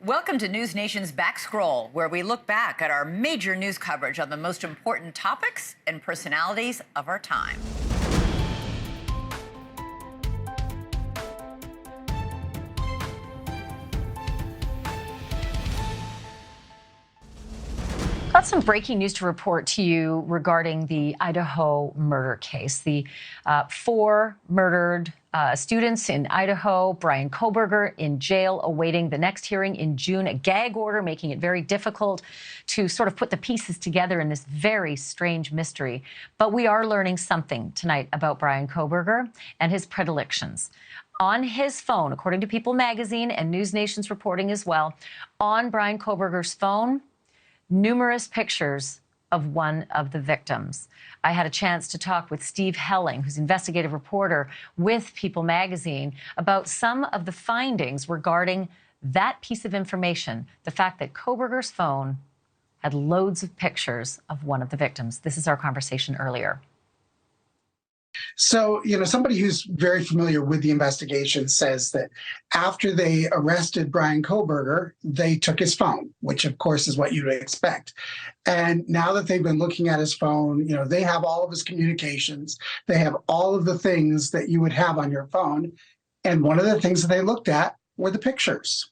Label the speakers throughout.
Speaker 1: Welcome to NewsNation's Backscroll, where we look back at our major news coverage on the most important topics and personalities of our time.
Speaker 2: Got some breaking news to report to you regarding the Idaho murder case. The four murdered students in Idaho, Bryan Kohberger in jail awaiting the next hearing in June, a gag order making it very difficult to sort of put the pieces together in this very strange mystery. But we are learning something tonight about Bryan Kohberger and his predilections. On his phone, according to People magazine and NewsNation's reporting as well, on Bryan Kohberger's phone, numerous pictures of one of the victims. I had a chance to talk with Steve Helling, who's investigative reporter with People magazine, about some of the findings regarding that piece of information, the fact that Kohberger's phone had loads of pictures of one of the victims. This is our conversation earlier.
Speaker 3: So, somebody who's very familiar with the investigation says that after they arrested Bryan Kohberger, they took his phone, which of course is what you'd expect. And now that they've been looking at his phone, they have all of his communications. They have all of the things that you would have on your phone. And one of the things that they looked at were the pictures.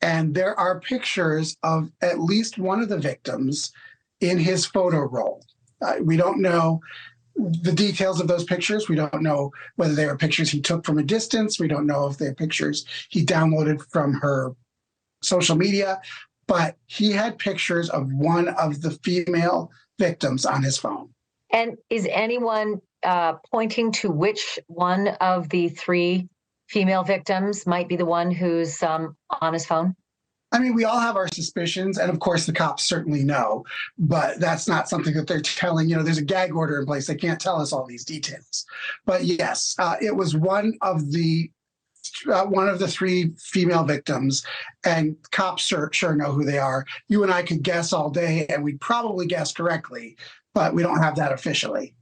Speaker 3: And there are pictures of at least one of the victims in his photo roll. We don't know the details of those pictures. We don't know whether they were pictures he took from a distance. We don't know if they're pictures he downloaded from her social media, but he had pictures of one of the female victims on his phone.
Speaker 2: And is anyone pointing to which one of the three female victims might be the one who's on his phone?
Speaker 3: I mean, we all have our suspicions, and of course the cops certainly know, but that's not something that they're telling. There's a gag order in place. They can't tell us all these details. But yes, it was one of the three female victims, and cops sure know who they are. You and I could guess all day, and we'd probably guess correctly, but we don't have that officially.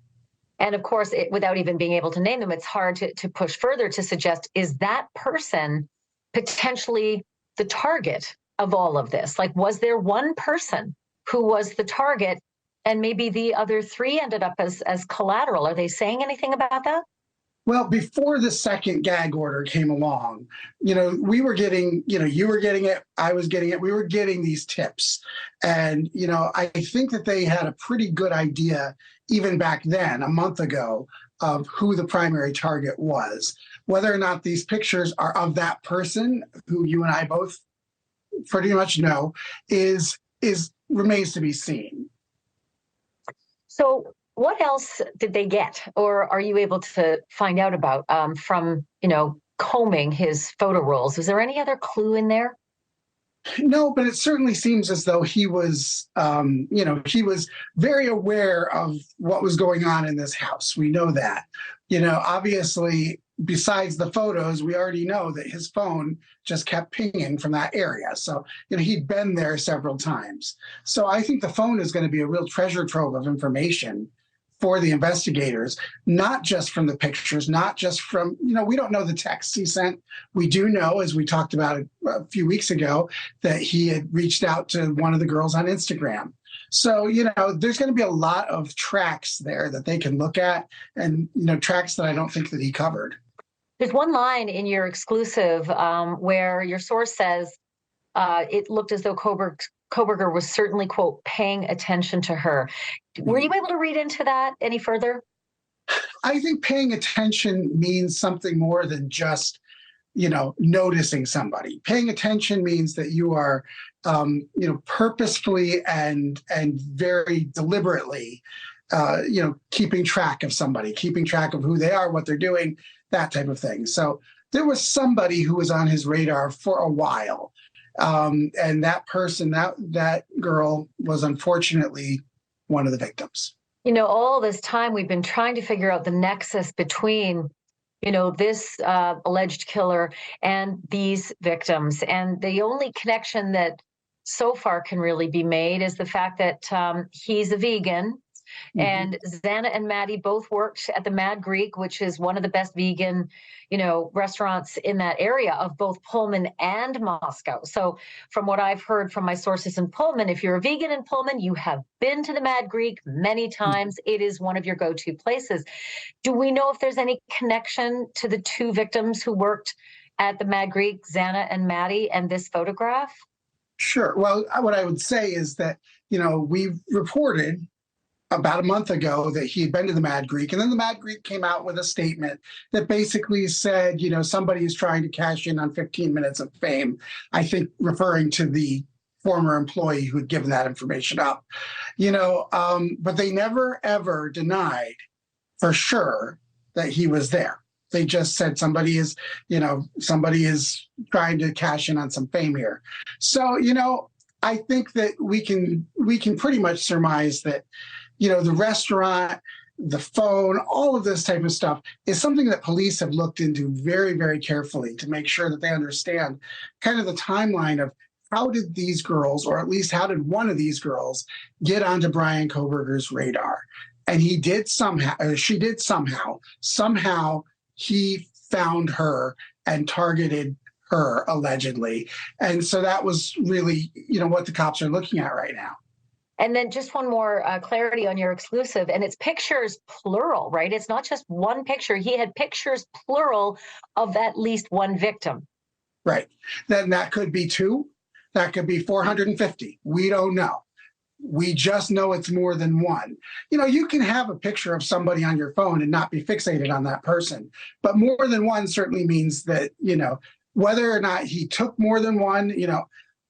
Speaker 2: And of course, without even being able to name them, it's hard to push further to suggest, is that person potentially the target of all of this? Like, was there one person who was the target and maybe the other three ended up as collateral? Are they saying anything about that?
Speaker 3: Well, before the second gag order came along, we were getting, you were getting it, I was getting it, we were getting these tips. And, I think that they had a pretty good idea, even back then, a month ago, of who the primary target was. Whether or not these pictures are of that person, who you and I both pretty much know, remains to be seen.
Speaker 2: So what else did they get, or are you able to find out about from, combing his photo rolls? Was there any other clue in there?
Speaker 3: No, but it certainly seems as though he was, he was very aware of what was going on in this house. We know that. Obviously, besides the photos, we already know that his phone just kept pinging from that area. So, he'd been there several times. So I think the phone is going to be a real treasure trove of information for the investigators, not just from the pictures, not just from, we don't know the texts he sent. We do know, as we talked about a few weeks ago, that he had reached out to one of the girls on Instagram. So, there's going to be a lot of tracks there that they can look at, and, tracks that I don't think that he covered.
Speaker 2: There's one line in your exclusive where your source says it looked as though Kohberger was certainly, quote, paying attention to her. Were you able to read into that any further?
Speaker 3: I think paying attention means something more than just, noticing somebody. Paying attention means that you are, purposefully and very deliberately, keeping track of somebody, keeping track of who they are, what they're doing, that type of thing. So there was somebody who was on his radar for a while. And that person, that girl, was unfortunately one of the victims.
Speaker 2: All this time we've been trying to figure out the nexus between, this alleged killer and these victims. And the only connection that so far can really be made is the fact that he's a vegan. And Xana and Maddie both worked at the Mad Greek, which is one of the best vegan, restaurants in that area of both Pullman and Moscow. So from what I've heard from my sources in Pullman, if you're a vegan in Pullman, you have been to the Mad Greek many times. It is one of your go-to places. Do we know if there's any connection to the two victims who worked at the Mad Greek, Xana and Maddie, and this photograph?
Speaker 3: Sure. Well, what I would say is that, we reported about a month ago that he had been to the Mad Greek, and then the Mad Greek came out with a statement that basically said, somebody is trying to cash in on 15 minutes of fame, I think referring to the former employee who had given that information up, but they never, ever denied for sure that he was there. They just said somebody is trying to cash in on some fame here. So, I think that we can pretty much surmise that, the restaurant, the phone, all of this type of stuff is something that police have looked into very, very carefully to make sure that they understand kind of the timeline of how did these girls, or at least how did one of these girls, get onto Bryan Kohberger's radar? And he did somehow, or she did somehow he found her and targeted her allegedly. And so that was really, what the cops are looking at right now.
Speaker 2: And then just one more clarity on your exclusive, and it's pictures plural, right? It's not just one picture. He had pictures plural of at least one victim.
Speaker 3: Right. Then that could be two. That could be 450. We don't know. We just know it's more than one. You can have a picture of somebody on your phone and not be fixated on that person. But more than one certainly means that, whether or not he took more than one,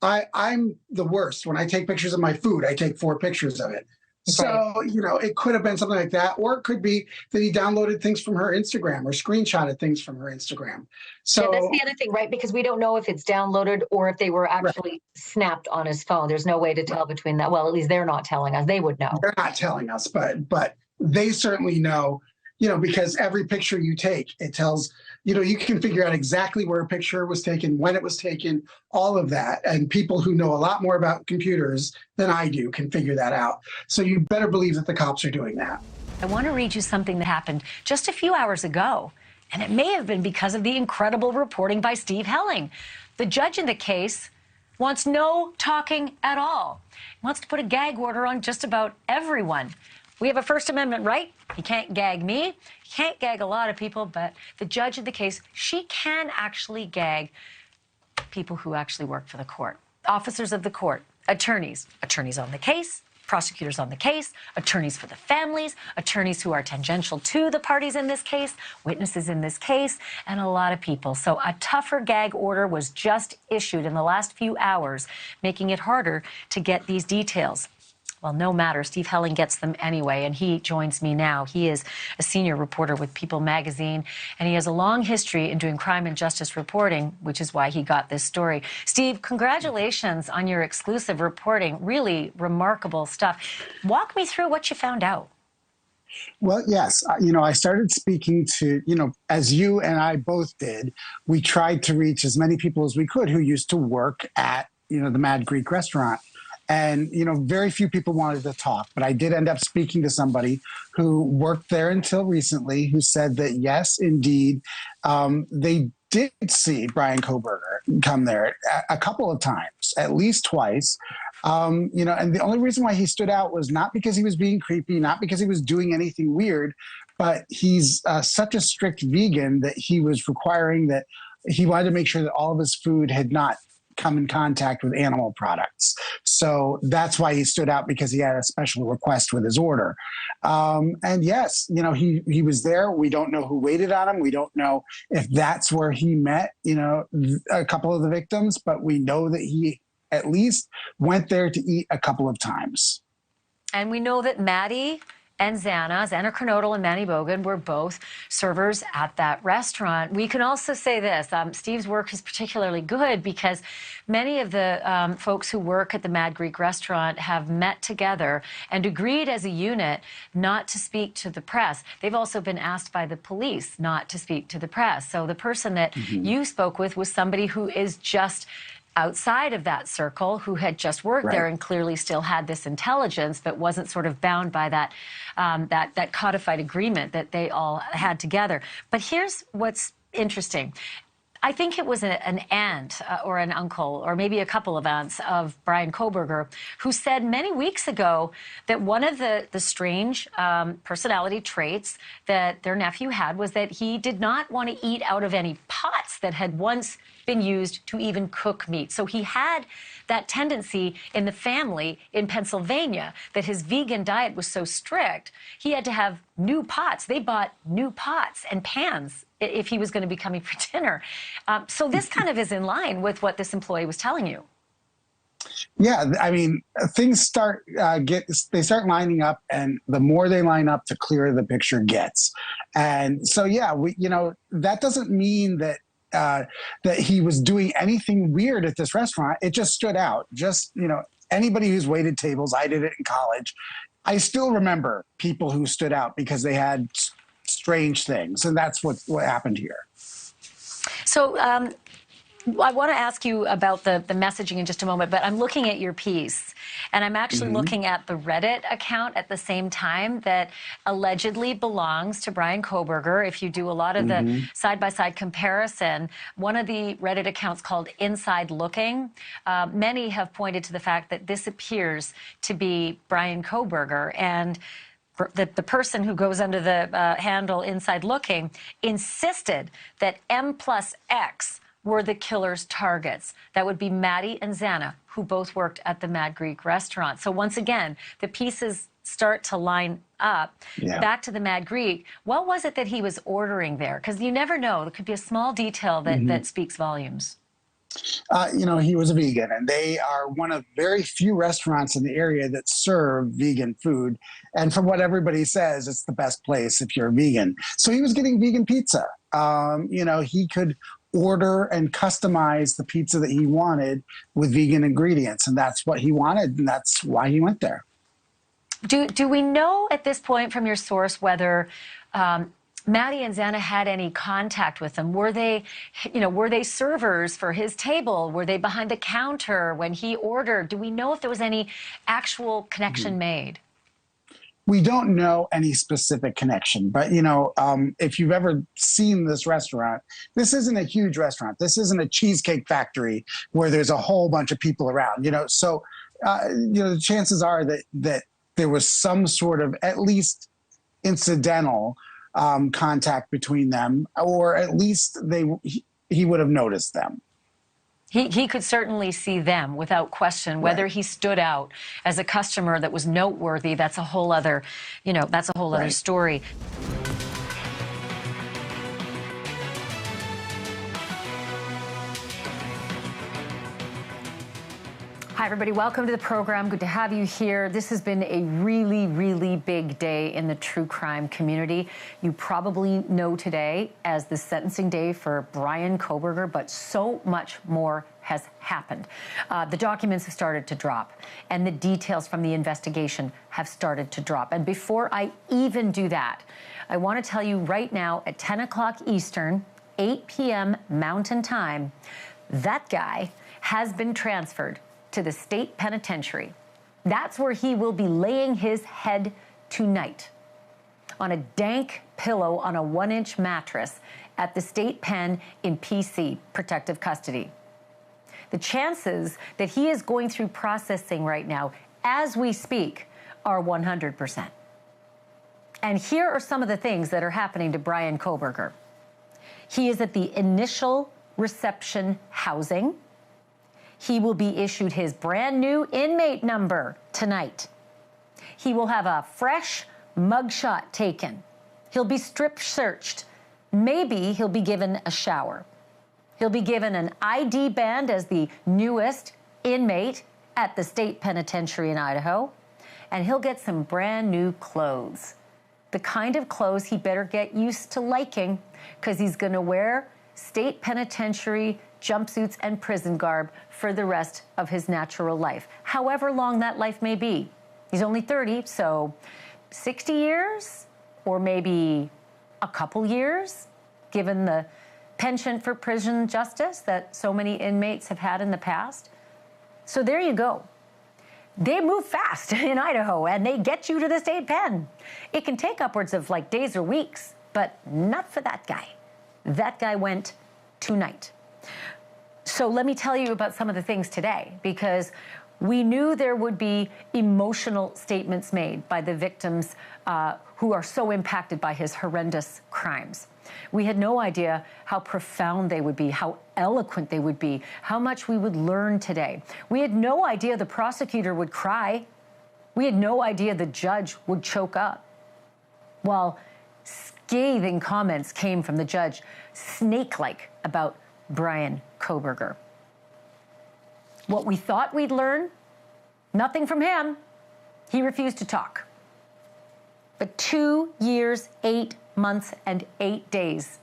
Speaker 3: I'm the worst. When I take pictures of my food, I take 4 pictures of it. So, it could have been something like that, or it could be that he downloaded things from her Instagram or screenshotted things from her Instagram. So
Speaker 2: yeah, that's the other thing, right? Because we don't know if it's downloaded or if they were actually snapped on his phone. There's no way to tell between that. Well, at least they're not telling us. They would know.
Speaker 3: They're not telling us, but they certainly know, because every picture you take, it tells, you can figure out exactly where a picture was taken, when it was taken, all of that. And people who know a lot more about computers than I do can figure that out. So you better believe that the cops are doing that.
Speaker 2: I want to read you something that happened just a few hours ago, and it may have been because of the incredible reporting by Steve Helling. The judge in the case wants no talking at all. He wants to put a gag order on just about everyone. We have a First Amendment right. You can't gag me. You can't gag a lot of people, but the judge of the case, she can actually gag people who actually work for the court. Officers of the court, attorneys on the case, prosecutors on the case, attorneys for the families, attorneys who are tangential to the parties in this case, witnesses in this case, and a lot of people. So a tougher gag order was just issued in the last few hours, making it harder to get these details. Well, no matter. Steve Helling gets them anyway, and he joins me now. He is a senior reporter with People magazine, and he has a long history in doing crime and justice reporting, which is why he got this story. Steve, congratulations on your exclusive reporting. Really remarkable stuff. Walk me through what you found out.
Speaker 4: Well, yes. I started speaking to, as you and I both did, we tried to reach as many people as we could who used to work at, the Mad Greek restaurant. And, very few people wanted to talk, but I did end up speaking to somebody who worked there until recently, who said that, yes, indeed, they did see Bryan Kohberger come there a couple of times, at least twice. And the only reason why he stood out was not because he was being creepy, not because he was doing anything weird, but he's such a strict vegan that he was requiring that he wanted to make sure that all of his food had not come in contact with animal products. So that's why he stood out, because he had a special request with his order. And yes, he was there. We don't know who waited on him. We don't know if that's where he met, a couple of the victims, but we know that he at least went there to eat a couple of times.
Speaker 2: And we know that Maddie and Xana Kernodle and Manny Bogan were both servers at that restaurant. We can also say this, Steve's work is particularly good because many of the folks who work at the Mad Greek restaurant have met together and agreed as a unit not to speak to the press. They've also been asked by the police not to speak to the press. So the person that you spoke with was somebody who is just outside of that circle who had just worked there and clearly still had this intelligence, but wasn't sort of bound by that, that codified agreement that they all had together. But here's what's interesting. I think it was an aunt or an uncle or maybe a couple of aunts of Bryan Kohberger who said many weeks ago that one of the strange personality traits that their nephew had was that he did not want to eat out of any pots that had once been used to even cook meat. So he had that tendency in the family in Pennsylvania that his vegan diet was so strict, he had to have new pots. They bought new pots and pans if he was going to be coming for dinner. So this kind of is in line with what this employee was telling you.
Speaker 4: Yeah, I mean, things start lining up, and the more they line up, the clearer the picture gets. And so, yeah, that doesn't mean that that he was doing anything weird at this restaurant. It just stood out. Just, anybody who's waited tables, I did it in college. I still remember people who stood out because they had strange things, and that's what happened here.
Speaker 2: So I want to ask you about the messaging in just a moment, but I'm looking at your piece, and I'm actually looking at the Reddit account at the same time that allegedly belongs to Bryan Kohberger. If you do a lot of the side-by-side comparison, one of the Reddit accounts called Inside Looking, many have pointed to the fact that this appears to be Bryan Kohberger, and the person who goes under the handle Inside Looking insisted that M+X were the killer's targets. That would be Maddie and Xana, who both worked at the Mad Greek restaurant. So once again, the pieces start to line up. Yeah. Back to the Mad Greek, what was it that he was ordering there? Because you never know. There could be a small detail that, that speaks volumes.
Speaker 4: He was a vegan, and they are one of very few restaurants in the area that serve vegan food. And from what everybody says, it's the best place if you're a vegan. So he was getting vegan pizza. He could order and customize the pizza that he wanted with vegan ingredients, and that's what he wanted, and that's why he went there.
Speaker 2: Do we know at this point from your source whether Maddie and Xana had any contact with him? Were they servers for his table? Were they behind the counter when he ordered? Do we know if there was any actual connection made?
Speaker 4: We don't know any specific connection, but, if you've ever seen this restaurant, this isn't a huge restaurant. This isn't a cheesecake factory where there's a whole bunch of people around, So, the chances are that there was some sort of at least incidental contact between them, or at least he would have noticed them.
Speaker 2: He could certainly see them without question. Whether he stood out as a customer that was noteworthy, that's a whole other, other story. Hi, everybody. Welcome to the program. Good to have you here. This has been a really, really big day in the true crime community. You probably know today as the sentencing day for Bryan Kohberger, but so much more has happened. The documents have started to drop, and the details from the investigation have started to drop. And before I even do that, I want to tell you right now at 10 o'clock Eastern, 8 p.m. Mountain Time, that guy has been transferred to the state penitentiary. That's where he will be laying his head tonight, on a dank pillow on a 1-inch mattress at the state pen in PC, protective custody. The chances that he is going through processing right now, as we speak, are 100%. And here are some of the things that are happening to Bryan Kohberger. He is at the initial reception housing. He will be issued his brand new inmate number tonight. He will have a fresh mugshot taken. He'll be strip searched. Maybe he'll be given a shower. He'll be given an ID band as the newest inmate at the state penitentiary in Idaho. And he'll get some brand new clothes. The kind of clothes he better get used to liking, because he's going to wear state penitentiary jumpsuits and prison garb for the rest of his natural life, however long that life may be. He's only 30, so 60 years or maybe a couple years, given the penchant for prison justice that so many inmates have had in the past. So there you go. They move fast in Idaho, and they get you to the state pen. It can take upwards of like days or weeks, but not for that guy. That guy went tonight. So let me tell you about some of the things today, because we knew there would be emotional statements made by the victims who are so impacted by his horrendous crimes. We had no idea how profound they would be, how eloquent they would be, how much we would learn today. We had no idea the prosecutor would cry. We had no idea the judge would choke up. While scathing comments came from the judge, snake-like, about Bryan Kohberger. What we thought we'd learn, nothing from him. He refused to talk. But 2 years, 8 months, and 8 days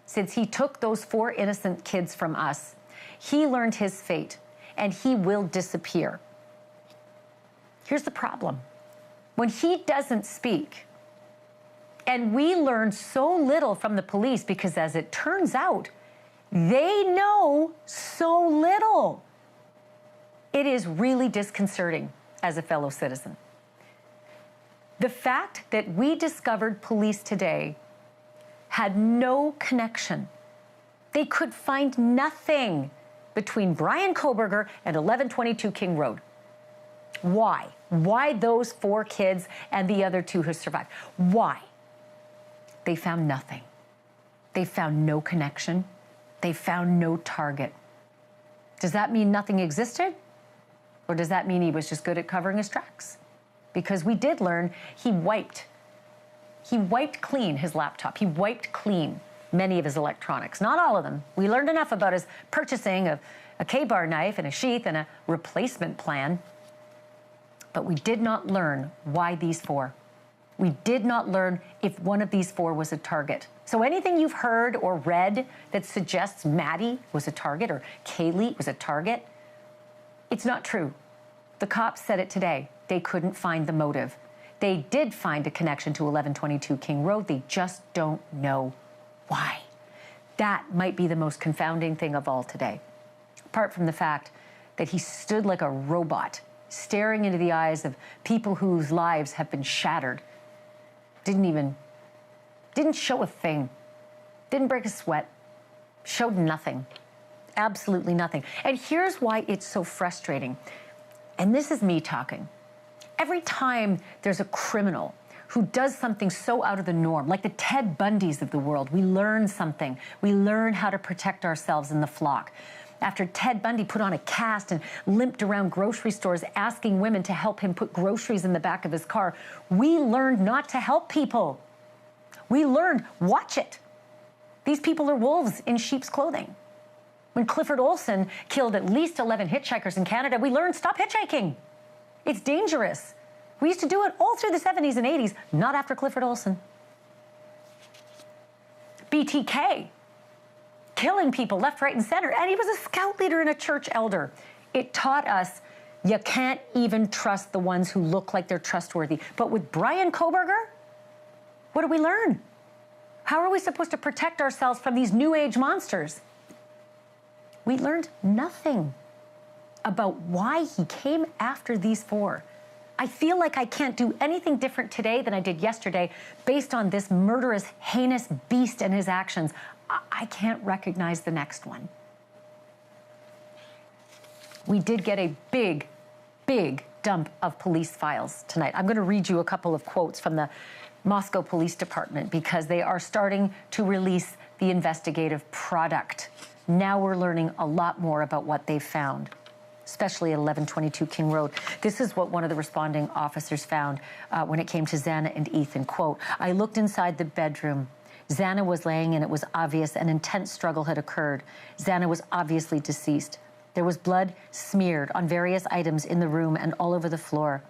Speaker 2: since he took those 4 innocent kids from us, he learned his fate, and he will disappear. Here's the problem. When he doesn't speak, and we learn so little from the police because, as it turns out, they know so little. It is really disconcerting as a fellow citizen. The fact that we discovered police today had no connection. They could find nothing between Bryan Kohberger and 1122 King Road. Why? Why those 4 kids and the other 2 who survived? Why? They found nothing. They found no connection. They found no target. Does that mean nothing existed? Or does that mean he was just good at covering his tracks? Because we did learn he wiped clean his laptop. He wiped clean many of his electronics. Not all of them. We learned enough about his purchasing of a K-bar knife and a sheath and a replacement plan. But we did not learn why these 4. We did not learn if one of these 4 was a target. So anything you've heard or read that suggests Maddie was a target or Kaylee was a target, it's not true. The cops said it today. They couldn't find the motive. They did find a connection to 1122 King Road. They just don't know why. That might be the most confounding thing of all today, apart from the fact that he stood like a robot, staring into the eyes of people whose lives have been shattered. Didn't show a thing, didn't break a sweat, showed nothing, absolutely nothing. And here's why it's so frustrating. And this is me talking. Every time there's a criminal who does something so out of the norm, like the Ted Bundys of the world, we learn something. We learn how to protect ourselves in the flock. After Ted Bundy put on a cast and limped around grocery stores asking women to help him put groceries in the back of his car, we learned not to help people. We learned, watch it. These people are wolves in sheep's clothing. When Clifford Olson killed at least 11 hitchhikers in Canada, we learned, stop hitchhiking. It's dangerous. We used to do it all through the 70s and 80s, not after Clifford Olson. BTK, killing people left, right, and center, and he was a scout leader and a church elder. It taught us you can't even trust the ones who look like they're trustworthy. But with Bryan Kohberger, what do we learn? How are we supposed to protect ourselves from these new age monsters? We learned nothing about why he came after these 4. I feel like I can't do anything different today than I did yesterday based on this murderous, heinous beast and his actions. I can't recognize the next one. We did get a big, big dump of police files tonight. I'm going to read you a couple of quotes from the Moscow Police Department because they are starting to release the investigative product. Now we're learning a lot more about what they found, especially at 1122 King Road. This is what one of the responding officers found when it came to Xana and Ethan. Quote, I looked inside the bedroom. Xana was laying and it was obvious an intense struggle had occurred. Xana was obviously deceased. There was blood smeared on various items in the room and all over the floor.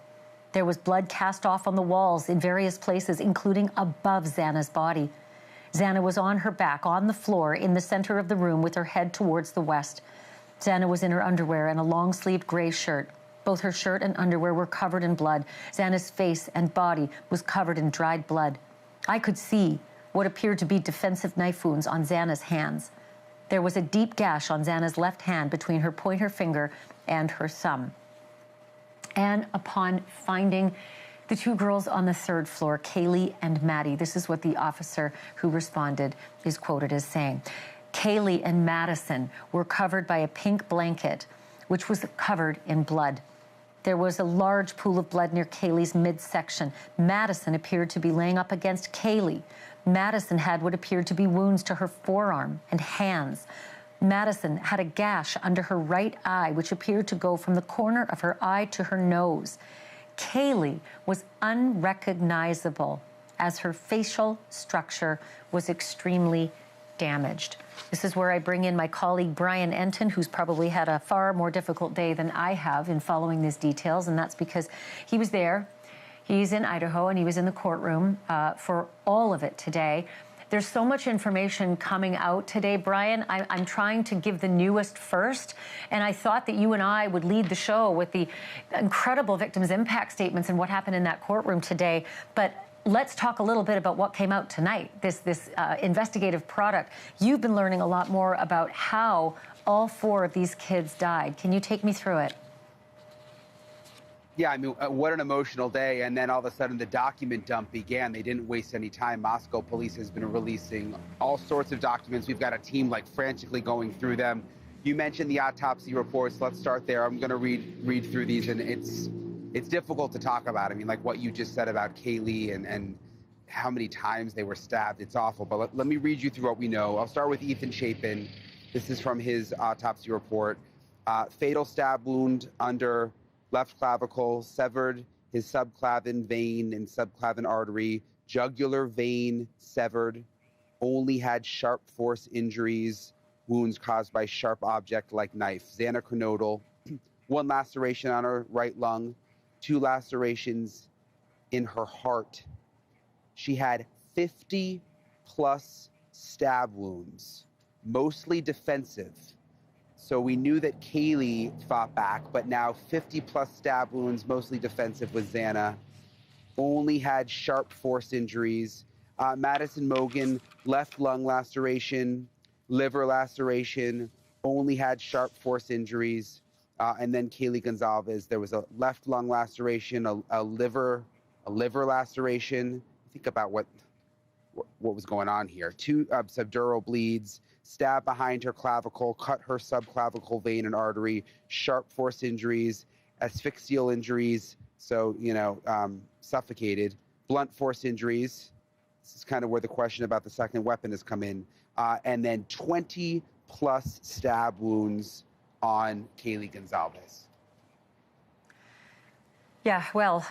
Speaker 2: There was blood cast off on the walls in various places, including above Xana's body. Xana was on her back on the floor in the center of the room with her head towards the west. Xana was in her underwear and a long-sleeved gray shirt. Both her shirt and underwear were covered in blood. Xana's face and body was covered in dried blood. I could see what appeared to be defensive knife wounds on Xana's hands. There was a deep gash on Xana's left hand between her pointer finger and her thumb. And upon finding the two girls on the third floor, Kaylee and Maddie, this is what the officer who responded is quoted as saying. Kaylee and Madison were covered by a pink blanket, which was covered in blood. There was a large pool of blood near Kaylee's midsection. Madison appeared to be laying up against Kaylee. Madison had what appeared to be wounds to her forearm and hands. Madison had a gash under her right eye, which appeared to go from the corner of her eye to her nose. Kaylee was unrecognizable as her facial structure was extremely damaged. This is where I bring in my colleague Brian Enton, who's probably had a far more difficult day than I have in following these details, and that's because he was there. He's in Idaho, and he was in the courtroom for all of it today. There's so much information coming out today, Brian. I'm trying to give the newest first, and I thought that you and I would lead the show with the incredible victims' impact statements and what happened in that courtroom today. But let's talk a little bit about what came out tonight, this investigative product. You've been learning a lot more about how all four of these kids died. Can you take me through it?
Speaker 5: Yeah, I mean, what an emotional day. And then all of a sudden the document dump began. They didn't waste any time. Moscow police has been releasing all sorts of documents. We've got a team frantically going through them. You mentioned the autopsy reports. Let's start there. I'm going to read through these, and it's difficult to talk about. I mean, like what you just said about Kaylee and how many times they were stabbed. It's awful. But let me read you through what we know. I'll start with Ethan Chapin. This is from his autopsy report. Fatal stab wound under left clavicle, severed his subclavin vein and subclavin artery, jugular vein severed, only had sharp force injuries, wounds caused by sharp object like knife. Xanacronodal, one laceration on her right lung, 2 lacerations in her heart. She had 50 plus stab wounds, mostly defensive. So we knew that Kaylee fought back, but now 50 plus stab wounds, mostly defensive with Xana. Only had sharp force injuries. Madison Mogan, left lung laceration, liver laceration, only had sharp force injuries. And then Kaylee Gonzalez, there was a left lung laceration, a liver laceration. Think about what was going on here. 2 subdural bleeds, stab behind her clavicle, cut her subclavicle vein and artery, sharp force injuries, asphyxial injuries, so, suffocated, blunt force injuries. This is kind of where the question about the second weapon has come in. And then 20 plus stab wounds on Kaylee Gonzalez.
Speaker 2: Yeah, well,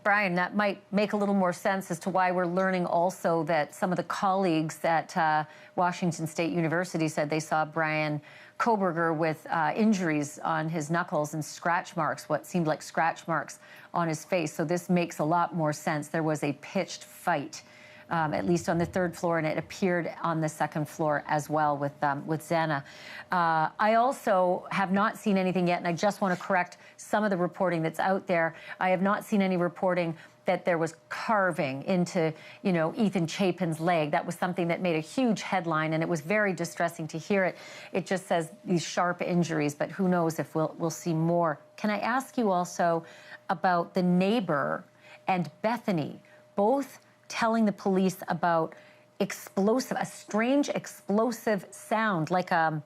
Speaker 2: Brian, that might make a little more sense as to why we're learning also that some of the colleagues at Washington State University said they saw Bryan Kohberger with injuries on his knuckles and scratch marks, what seemed like scratch marks on his face. So this makes a lot more sense. There was a pitched fight, at least on the third floor, and it appeared on the second floor as well with Xana. I also have not seen anything yet, and I just want to correct some of the reporting that's out there. I have not seen any reporting that there was carving into, Ethan Chapin's leg. That was something that made a huge headline, and it was very distressing to hear it. It just says these sharp injuries, but who knows if we'll see more. Can I ask you also about the neighbor and Bethany, both telling the police about a strange explosive sound, like a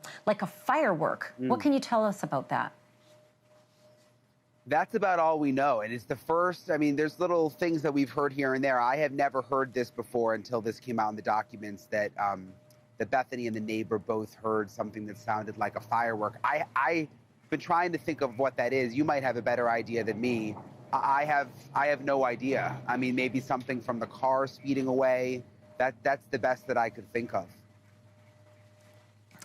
Speaker 2: firework. What can you tell us about that?
Speaker 5: That's about all we know. And it's the first, there's little things that we've heard here and there. I have never heard this before until this came out in the documents that Bethany and the neighbor both heard something that sounded like a firework. I've been trying to think of what that is. You might have a better idea than me. I have no idea. Maybe something from the car speeding away. That's the best that I could think of.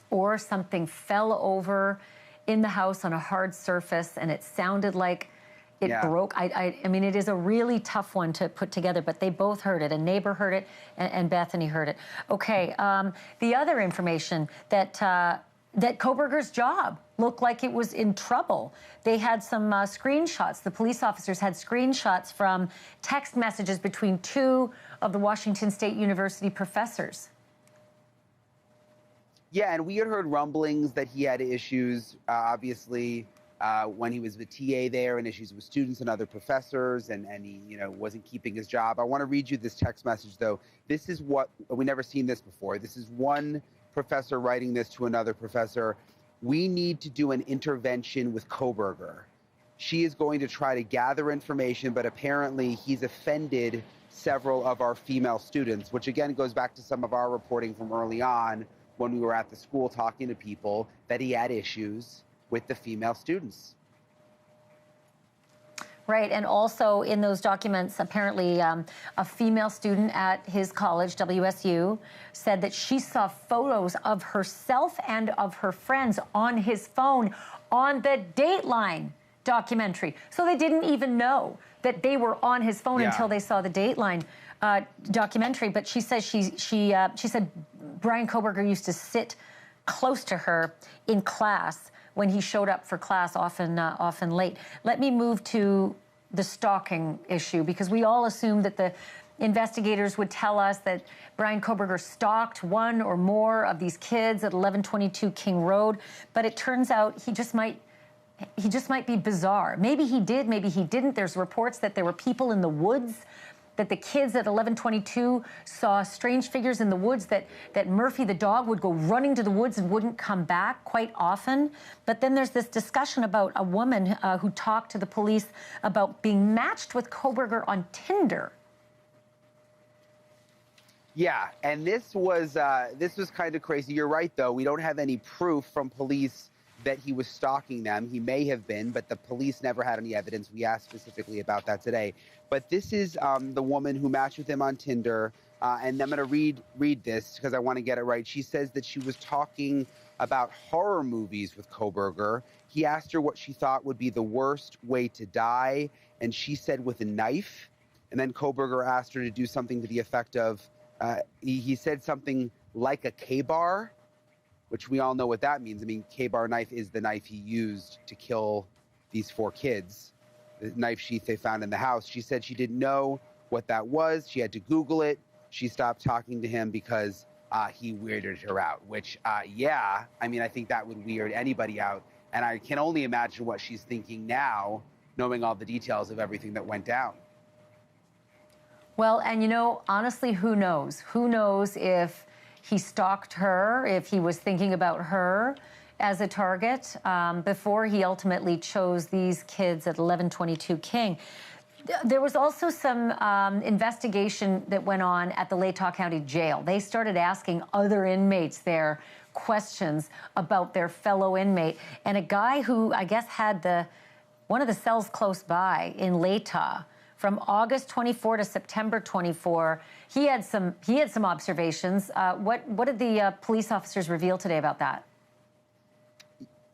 Speaker 2: Or something fell over in the house on a hard surface and it sounded like it broke. It is a really tough one to put together, but they both heard it. A neighbor heard it and Bethany heard it. Okay, the other information that Kohberger's job looked like it was in trouble. They had some screenshots. The police officers had screenshots from text messages between two of the Washington State University professors.
Speaker 5: Yeah, and we had heard rumblings that he had issues, obviously, when he was the TA there, and issues with students and other professors, and he, wasn't keeping his job. I want to read you this text message, though. This is what we never seen this before. This is one professor writing this to another professor. We need to do an intervention with Kohberger. She is going to try to gather information, but apparently he's offended several of our female students, which again goes back to some of our reporting from early on when we were at the school talking to people, that he had issues with the female students.
Speaker 2: Right, and also in those documents, apparently a female student at his college, WSU, said that she saw photos of herself and of her friends on his phone on the Dateline documentary. So they didn't even know that they were on his phone until they saw the Dateline documentary. But she says she said Bryan Kohberger used to sit close to her in class when he showed up for class, often late. Let me move to the stalking issue, because we all assumed that the investigators would tell us that Bryan Kohberger stalked one or more of these kids at 1122 King Road, but it turns out he just might be bizarre. Maybe he did, maybe he didn't. There's reports that there were people in the woods, that the kids at 1122 saw strange figures in the woods, that Murphy the dog would go running to the woods and wouldn't come back quite often. But then there's this discussion about a woman who talked to the police about being matched with Kohberger on Tinder.
Speaker 5: Yeah, and this was kind of crazy. You're right, though. We don't have any proof from police that he was stalking them. He may have been, but the police never had any evidence. We asked specifically about that today. But this is the woman who matched with him on Tinder, and I'm going to read this because I want to get it right. She says that she was talking about horror movies with Kohberger. He asked her what she thought would be the worst way to die, and she said with a knife. And then Kohberger asked her to do something to the effect of, he said something like a K-bar, which we all know what that means. I mean, K-bar knife is the knife he used to kill these 4 kids, the knife sheath they found in the house. She said she didn't know what that was. She had to Google it. She stopped talking to him because he weirded her out, which, yeah, I mean, I think that would weird anybody out. And I can only imagine what she's thinking now, knowing all the details of everything that went down.
Speaker 2: Well, and honestly, who knows? Who knows if he stalked her, if he was thinking about her as a target before he ultimately chose these kids at 1122 King. There was also some investigation that went on at the Latah County Jail. They started asking other inmates there questions about their fellow inmate. And a guy who I guess had one of the cells close by in Latah, from August 24 to September 24, he had some observations. What did the police officers reveal today about that?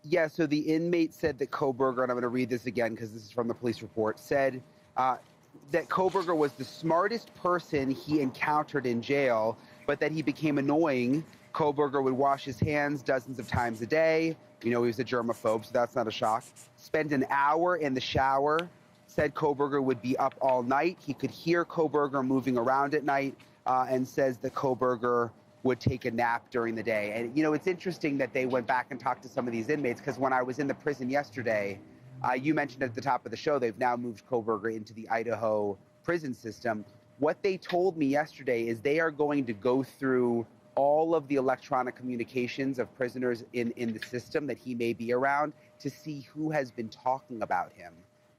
Speaker 5: Yeah, so the inmate said that Kohberger, and I'm going to read this again because this is from the police report, said that Kohberger was the smartest person he encountered in jail, but that he became annoying. Kohberger would wash his hands dozens of times a day. He was a germaphobe, so that's not a shock. Spend an hour in the shower. Said Kohberger would be up all night. He could hear Kohberger moving around at night, and says that Kohberger would take a nap during the day. And, it's interesting that they went back and talked to some of these inmates, because when I was in the prison yesterday, you mentioned at the top of the show, they've now moved Kohberger into the Idaho prison system. What they told me yesterday is they are going to go through all of the electronic communications of prisoners in the system that he may be around to see who has been talking about him.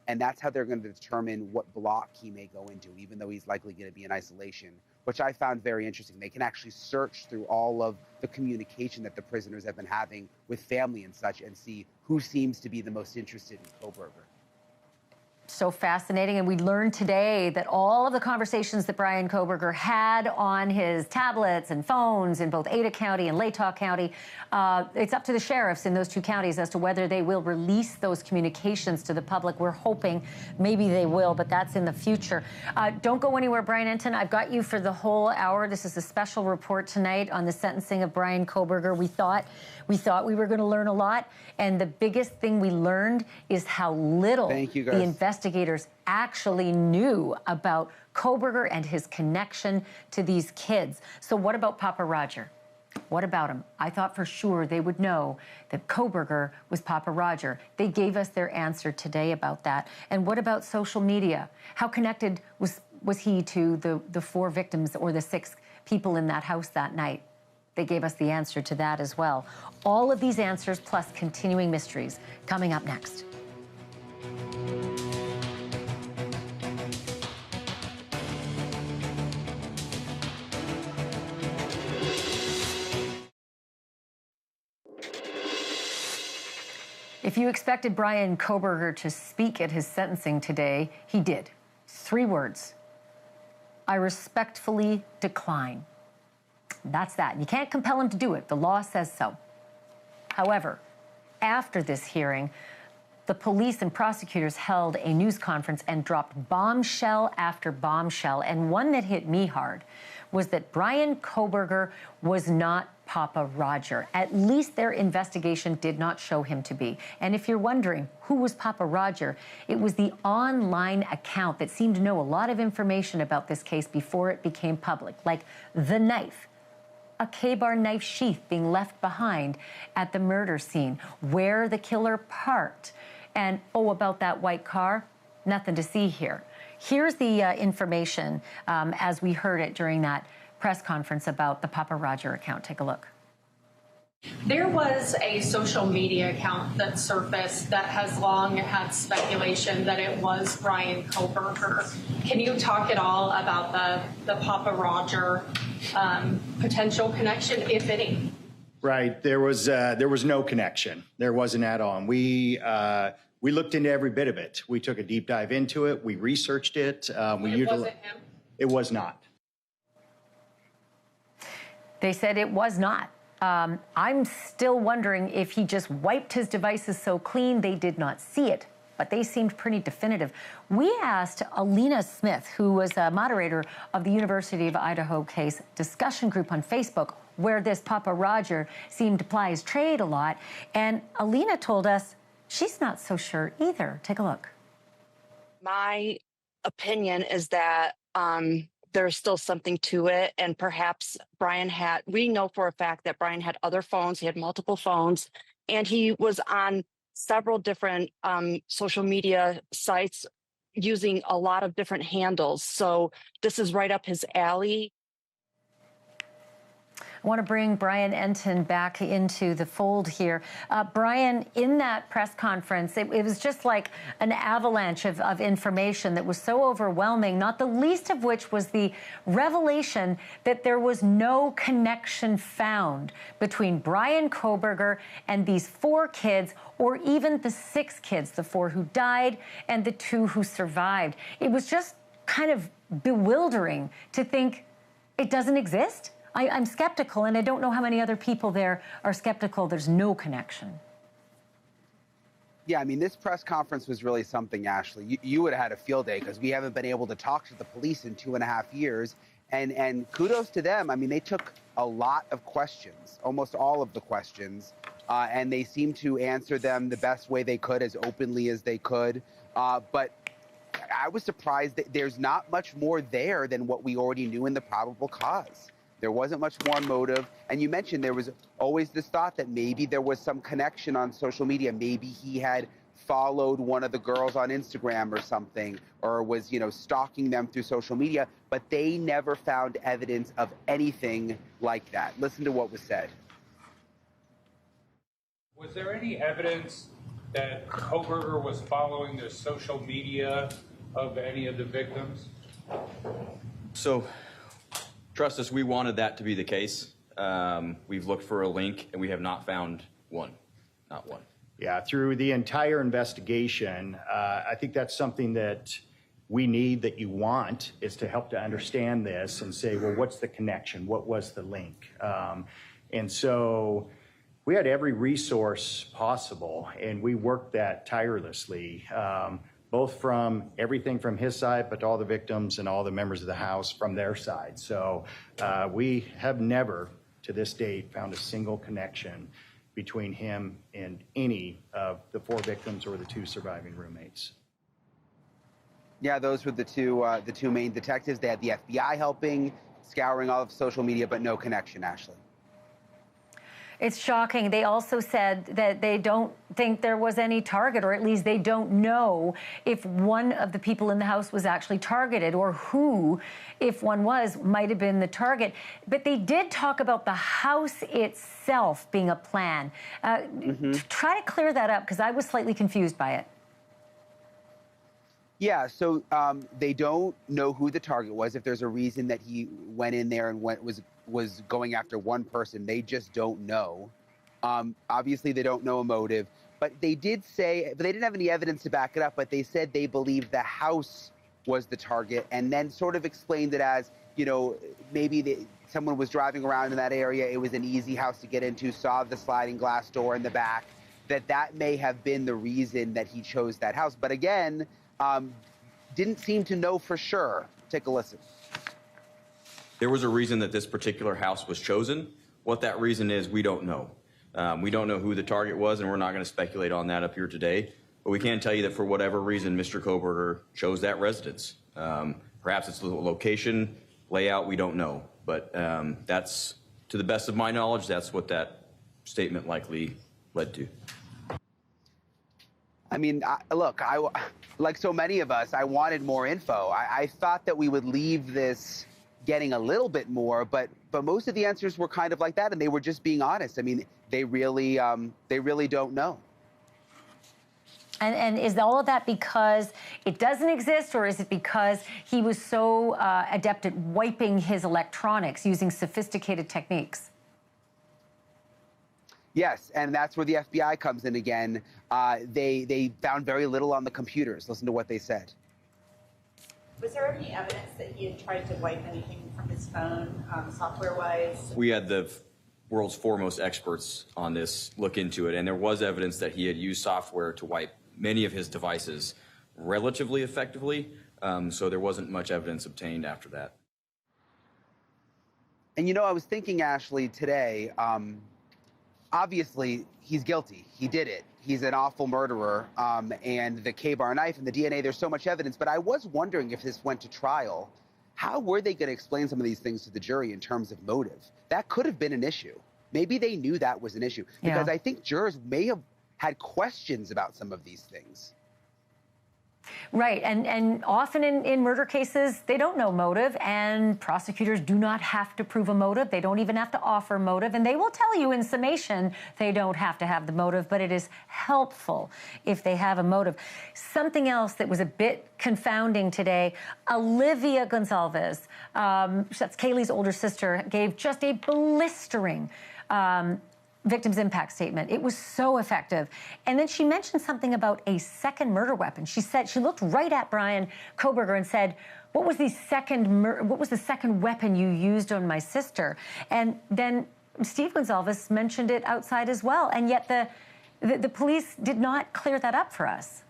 Speaker 5: And that's how they're going to determine what block he may go into, even though he's likely going to be in isolation, which I found very interesting. They can actually search through all of the communication that the prisoners have been having with family and such and see who seems to be the most interested in Kohberger.
Speaker 2: So fascinating. And we learned today that all of the conversations that Bryan Kohberger had on his tablets and phones in both Ada County and Latah County, it's up to the sheriffs in those two counties as to whether they will release those communications to the public. We're hoping maybe they will, but that's in the future. Don't go anywhere, Brian Entin. I've got you for the whole hour. This is a special report tonight on the sentencing of Bryan Kohberger. We thought we were going to learn a lot, and the biggest thing we learned is how little the investigators actually knew about Kohberger and his connection to these kids. So what about Papa Roger? What about him? I thought for sure they would know that Kohberger was Papa Roger. They gave us their answer today about that. And what about social media? How connected was he to the 4 victims or the 6 people in that house that night? They gave us the answer to that as well. All of these answers plus continuing mysteries coming up next. If you expected Bryan Kohberger to speak at his sentencing today, he did. 3 words. I respectfully decline. That's that. You can't compel him to do it. The law says so. However, after this hearing, the police and prosecutors held a news conference and dropped bombshell after bombshell. And one that hit me hard was that Bryan Kohberger was not Papa Roger. At least their investigation did not show him to be. And if you're wondering who was Papa Roger, it was the online account that seemed to know a lot of information about this case before it became public, like the knife, a K-bar knife sheath being left behind at the murder scene, where the killer parked, and about that white car, nothing to see here. Here's the information as we heard it during that press conference about the Papa Roger account. Take a look.
Speaker 6: There was a social media account that surfaced that has long had speculation that it was Bryan Kohberger. Can you talk at all about the Papa Roger potential connection, if any?
Speaker 7: Right. There was no connection. There wasn't at all. And we looked into every bit of it. We took a deep dive into it. We researched it.
Speaker 6: It wasn't him?
Speaker 7: It was not.
Speaker 2: They said it was not. I'm still wondering if he just wiped his devices so clean they did not see it, but they seemed pretty definitive. We asked Alina Smith, who was a moderator of the University of Idaho case discussion group on Facebook, where this Papa Roger seemed to ply his trade a lot, and Alina told us she's not so sure either. Take a look.
Speaker 8: My opinion is that there's still something to it. And perhaps we know for a fact that Bryan had other phones. He had multiple phones, and he was on several different social media sites using a lot of different handles. So this is right up his alley.
Speaker 2: I want to bring Brian Entin back into the fold here. Brian, in that press conference, it was just like an avalanche of information that was so overwhelming, not the least of which was the revelation that there was no connection found between Bryan Kohberger and these 4 kids, or even the 6 kids, the 4 who died and the 2 who survived. It was just kind of bewildering to think it doesn't exist. I'm skeptical, and I don't know how many other people there are skeptical there's no connection.
Speaker 5: Yeah, I mean, this press conference was really something, Ashley. You would have had a field day because we haven't been able to talk to the police in 2.5 years. And kudos to them. I mean, they took a lot of questions, almost all of the questions, and they seemed to answer them the best way they could, as openly as they could. But I was surprised that there's not much more there than what we already knew in the probable cause. There wasn't much more motive. And you mentioned there was always this thought that maybe there was some connection on social media. Maybe he had followed one of the girls on Instagram or something, or was, stalking them through social media. But they never found evidence of anything like that. Listen to what was said.
Speaker 9: Was there any evidence that Kohberger was following the social media of any of the victims?
Speaker 10: So, trust us, we wanted that to be the case. We've looked for a link, and we have not found one. Not one.
Speaker 7: Yeah, through the entire investigation, I think that's something that we need, that you want, is to help to understand this and say, well, what's the connection? What was the link? And so we had every resource possible, and we worked that tirelessly, both from everything from his side, but all the victims and all the members of the House from their side. So we have never, to this date, found a single connection between him and any of the 4 victims or the 2 surviving roommates.
Speaker 5: Yeah, those were the two main detectives. They had the FBI helping, scouring all of social media, but no connection, Ashley.
Speaker 2: It's shocking. They also said that they don't think there was any target, or at least they don't know if one of the people in the house was actually targeted, or who, if one was, might have been the target. But they did talk about the house itself being a plan. Try to clear that up, because I was slightly confused by it.
Speaker 5: Yeah, so they don't know who the target was. If there's a reason that he went in there and was going after one person, they just don't know. Obviously, they don't know a motive. But they did say, but they didn't have any evidence to back it up, but they said they believed the house was the target, and then sort of explained it as, you know, maybe someone was driving around in that area. It was an easy house to get into, saw the sliding glass door in the back, that may have been the reason that he chose that house. But again, didn't seem to know for sure. Take a listen.
Speaker 10: There was a reason that this particular house was chosen. What that reason is, we don't know. We don't know who the target was, and we're not going to speculate on that up here today. But we can tell you that for whatever reason, Mr. Kohberger chose that residence. Perhaps it's the location, layout, we don't know. But that's, to the best of my knowledge, that's what that statement likely led to.
Speaker 5: I mean, look, like so many of us, I wanted more info. I thought that we would leave this getting a little bit more, but most of the answers were kind of like that, and they were just being honest. I mean, they really don't know.
Speaker 2: And is all of that because it doesn't exist, or is it because he was so adept at wiping his electronics using sophisticated techniques?
Speaker 5: Yes, and that's where the FBI comes in again. They found very little on the computers. Listen to what they said.
Speaker 11: Was there any evidence that he had tried to wipe anything from his phone, software-wise?
Speaker 10: We had the world's foremost experts on this look into it, and there was evidence that he had used software to wipe many of his devices relatively effectively, so there wasn't much evidence obtained after that.
Speaker 5: And you know, I was thinking, Ashley, today, obviously, he's guilty. He did it. He's an awful murderer. And the K-bar knife and the DNA, there's so much evidence. But I was wondering, if this went to trial, how were they going to explain some of these things to the jury in terms of motive? That could have been an issue. Maybe they knew that was an issue. Because I think jurors may have had questions about some of these things.
Speaker 2: Right, and often in murder cases, they don't know motive, and prosecutors do not have to prove a motive. They don't even have to offer motive, and they will tell you in summation they don't have to have the motive, but it is helpful if they have a motive. Something else that was a bit confounding today, Olivia Gonzalez, that's Kaylee's older sister, gave just a blistering victim's impact statement. It was so effective. And then she mentioned something about a second murder weapon. She said, she looked right at Bryan Kohberger and said, what was the second weapon you used on my sister? And then Steve Gonzalez mentioned it outside as well. And yet the police did not clear that up for us.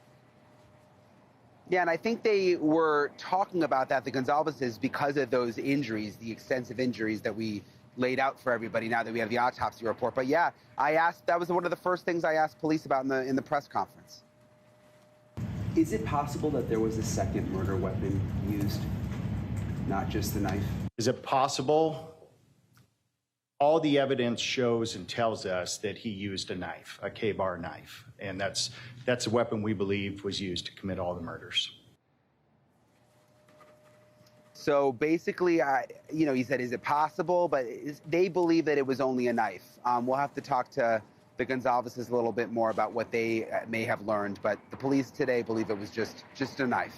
Speaker 5: Yeah, and I think they were talking about that, the Gonzalez's, because of those injuries, the extensive injuries that we laid out for everybody now that we have the autopsy report. But yeah, that was one of the first things I asked police about in the press conference.
Speaker 12: Is it possible that there was a second murder weapon used, not just the knife?
Speaker 7: Is it possible? All the evidence shows and tells us that he used a knife, a K-bar knife, and that's a weapon we believe was used to commit all the murders.
Speaker 5: So basically, he said, is it possible? But they believe that it was only a knife. We'll have to talk to the Gonzalez's a little bit more about what they may have learned. But the police today believe it was just a knife.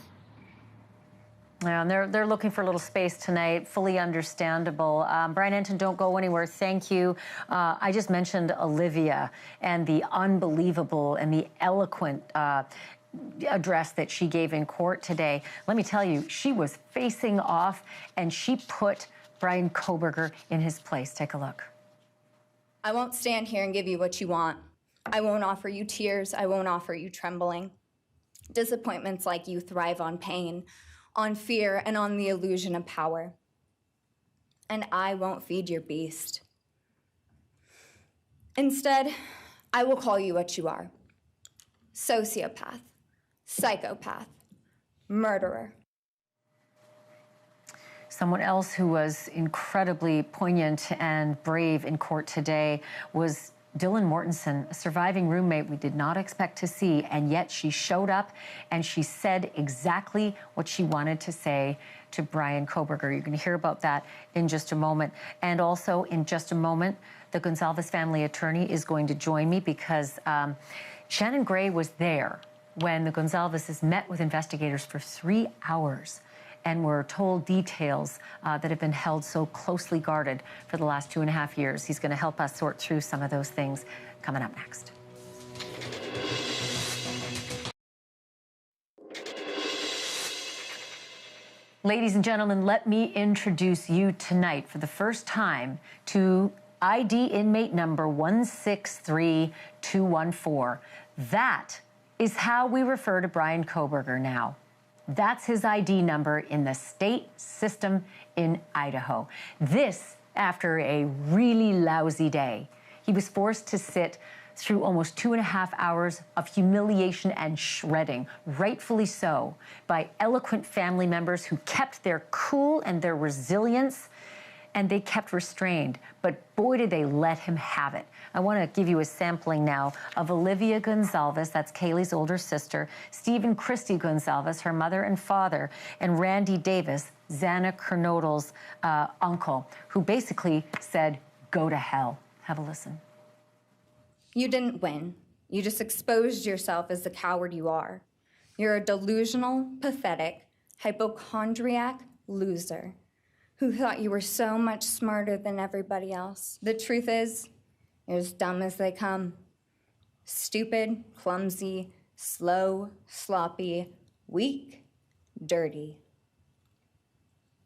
Speaker 2: Yeah, and they're looking for a little space tonight, fully understandable. Brian Enton, don't go anywhere. Thank you. I just mentioned Olivia and the unbelievable and the eloquent address that she gave in court today. Let me tell you, she was facing off and she put Bryan Kohberger in his place. Take a look.
Speaker 13: I won't stand here and give you what you want. I won't offer you tears. I won't offer you trembling. Disappointments like you thrive on pain, on fear, and on the illusion of power. And I won't feed your beast. Instead, I will call you what you are: sociopath, psychopath, murderer.
Speaker 2: Someone else who was incredibly poignant and brave in court today was Dylan Mortensen, a surviving roommate we did not expect to see, and yet she showed up and she said exactly what she wanted to say to Bryan Kohberger. You're going to hear about that in just a moment. And also, in just a moment, the Gonzalez family attorney is going to join me because Shannon Gray was there when the Gonzalez's met with investigators for 3 hours and were told details that have been held so closely guarded for the last 2.5 years. He's going to help us sort through some of those things coming up next. Ladies and gentlemen, let me introduce you tonight for the first time to ID inmate number 163214. That is how we refer to Bryan Kohberger now. That's his ID number in the state system in Idaho. This after a really lousy day. He was forced to sit through almost 2.5 hours of humiliation and shredding, rightfully so, by eloquent family members who kept their cool and their resilience, and they kept restrained. But boy, did they let him have it. I want to give you a sampling now of Olivia Gonzalez, that's Kaylee's older sister, Stephen Christy Gonzalez, her mother and father, and Randy Davis, Xana Kernodle's uncle, who basically said, go to hell. Have a listen.
Speaker 13: You didn't win. You just exposed yourself as the coward you are. You're a delusional, pathetic, hypochondriac loser who thought you were so much smarter than everybody else. The truth is, you're as dumb as they come. Stupid, clumsy, slow, sloppy, weak, dirty.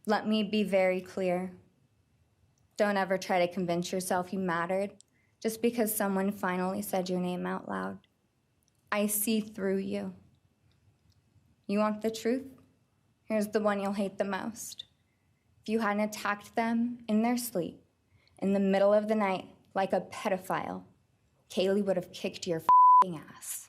Speaker 13: Let me be very clear. Don't ever try to convince yourself you mattered just because someone finally said your name out loud. I see through you. You want the truth? Here's the one you'll hate the most. If you hadn't attacked them in their sleep, in the middle of the night, like a pedophile, Kaylee would have kicked your f***ing ass.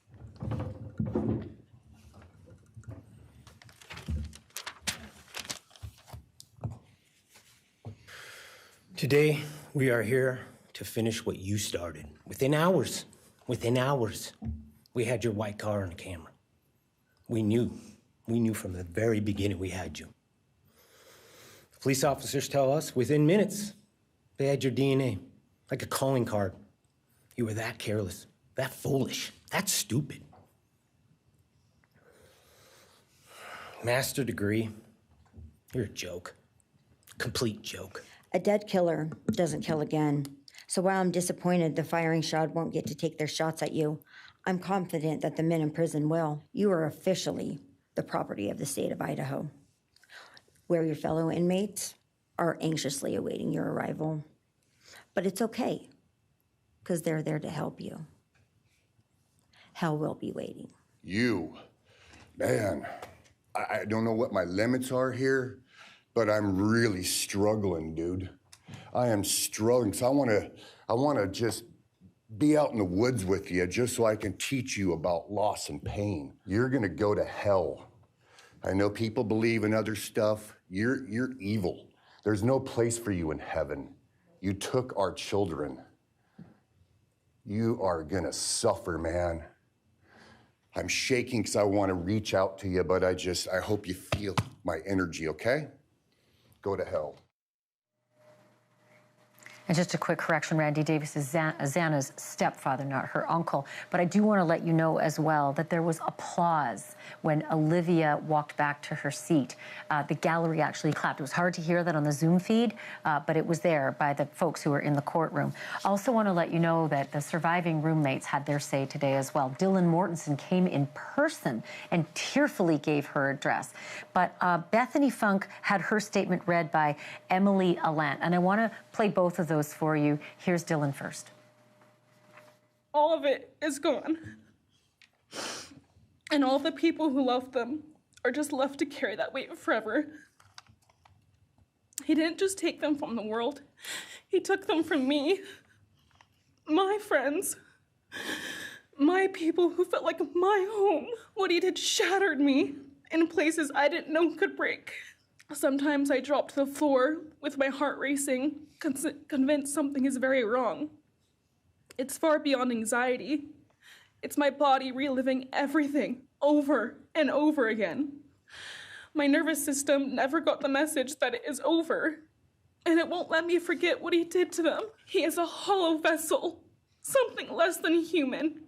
Speaker 14: Today, we are here to finish what you started. Within hours, we had your white car on camera. We knew from the very beginning we had you. Police officers tell us within minutes they had your DNA, like a calling card. You were that careless, that foolish, that stupid. Master degree, you're a joke, complete joke.
Speaker 15: A dead killer doesn't kill again. So while I'm disappointed the firing squad won't get to take their shots at you, I'm confident that the men in prison will. You are officially the property of the state of Idaho, where your fellow inmates are anxiously awaiting your arrival. But it's okay, because they're there to help you. Hell will be waiting.
Speaker 16: You, man, I don't know what my limits are here, but I'm really struggling, dude. I am struggling, so I wanna just be out in the woods with you just so I can teach you about loss and pain. You're gonna go to hell. I know people believe in other stuff. You're evil. There's no place for you in heaven. You took our children. You are gonna suffer, man. I'm shaking because I want to reach out to you, but I hope you feel my energy, okay? Go to hell.
Speaker 2: And just a quick correction, Randy Davis is Xana's stepfather, not her uncle. But I do want to let you know as well that there was applause when Olivia walked back to her seat. The gallery actually clapped. It was hard to hear that on the Zoom feed, but it was there by the folks who were in the courtroom. Also want to let you know that the surviving roommates had their say today as well. Dylan Mortensen came in person and tearfully gave her address. But Bethany Funk had her statement read by Emily Allant, and I want to play both of those for you. Here's Dylan first.
Speaker 17: All of it is gone. And all the people who loved them are just left to carry that weight forever. He didn't just take them from the world, he took them from me, my friends, my people who felt like my home. What he did shattered me in places I didn't know could break. Sometimes I drop to the floor with my heart racing, convinced something is very wrong. It's far beyond anxiety. It's my body reliving everything over and over again. My nervous system never got the message that it is over, and it won't let me forget what he did to them. He is a hollow vessel, something less than human.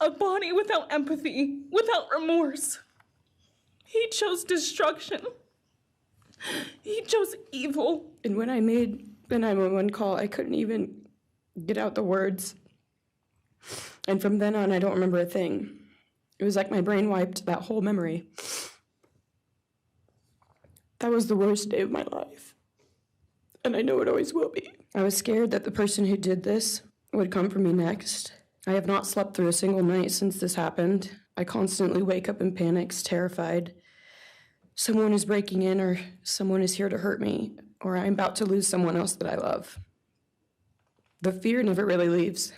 Speaker 17: A body without empathy, without remorse. He chose destruction. He chose evil.
Speaker 18: And when I made the 911 call, I couldn't even get out the words. And from then on, I don't remember a thing. It was like my brain wiped that whole memory. That was the worst day of my life. And I know it always will be. I was scared that the person who did this would come for me next. I have not slept through a single night since this happened. I constantly wake up in panics, terrified. Someone is breaking in, or someone is here to hurt me, or I'm about to lose someone else that I love. The fear never really leaves.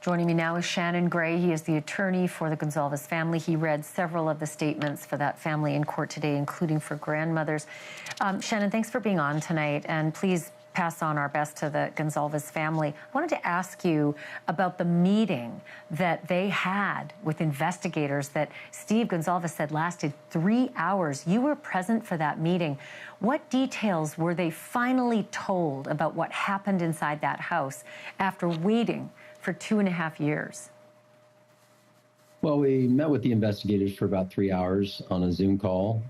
Speaker 2: Joining me now is Shannon Gray. He is the attorney for the Gonzalez family. He read several of the statements for that family in court today, including for grandmothers. Shannon, thanks for being on tonight, and please pass on our best to the Gonzalez family. I wanted to ask you about the meeting that they had with investigators that Steve Gonzalez said lasted 3 hours. You were present for that meeting. What details were they finally told about what happened inside that house after waiting for 2.5 years?
Speaker 19: Well, we met with the investigators for about 3 hours on a Zoom call.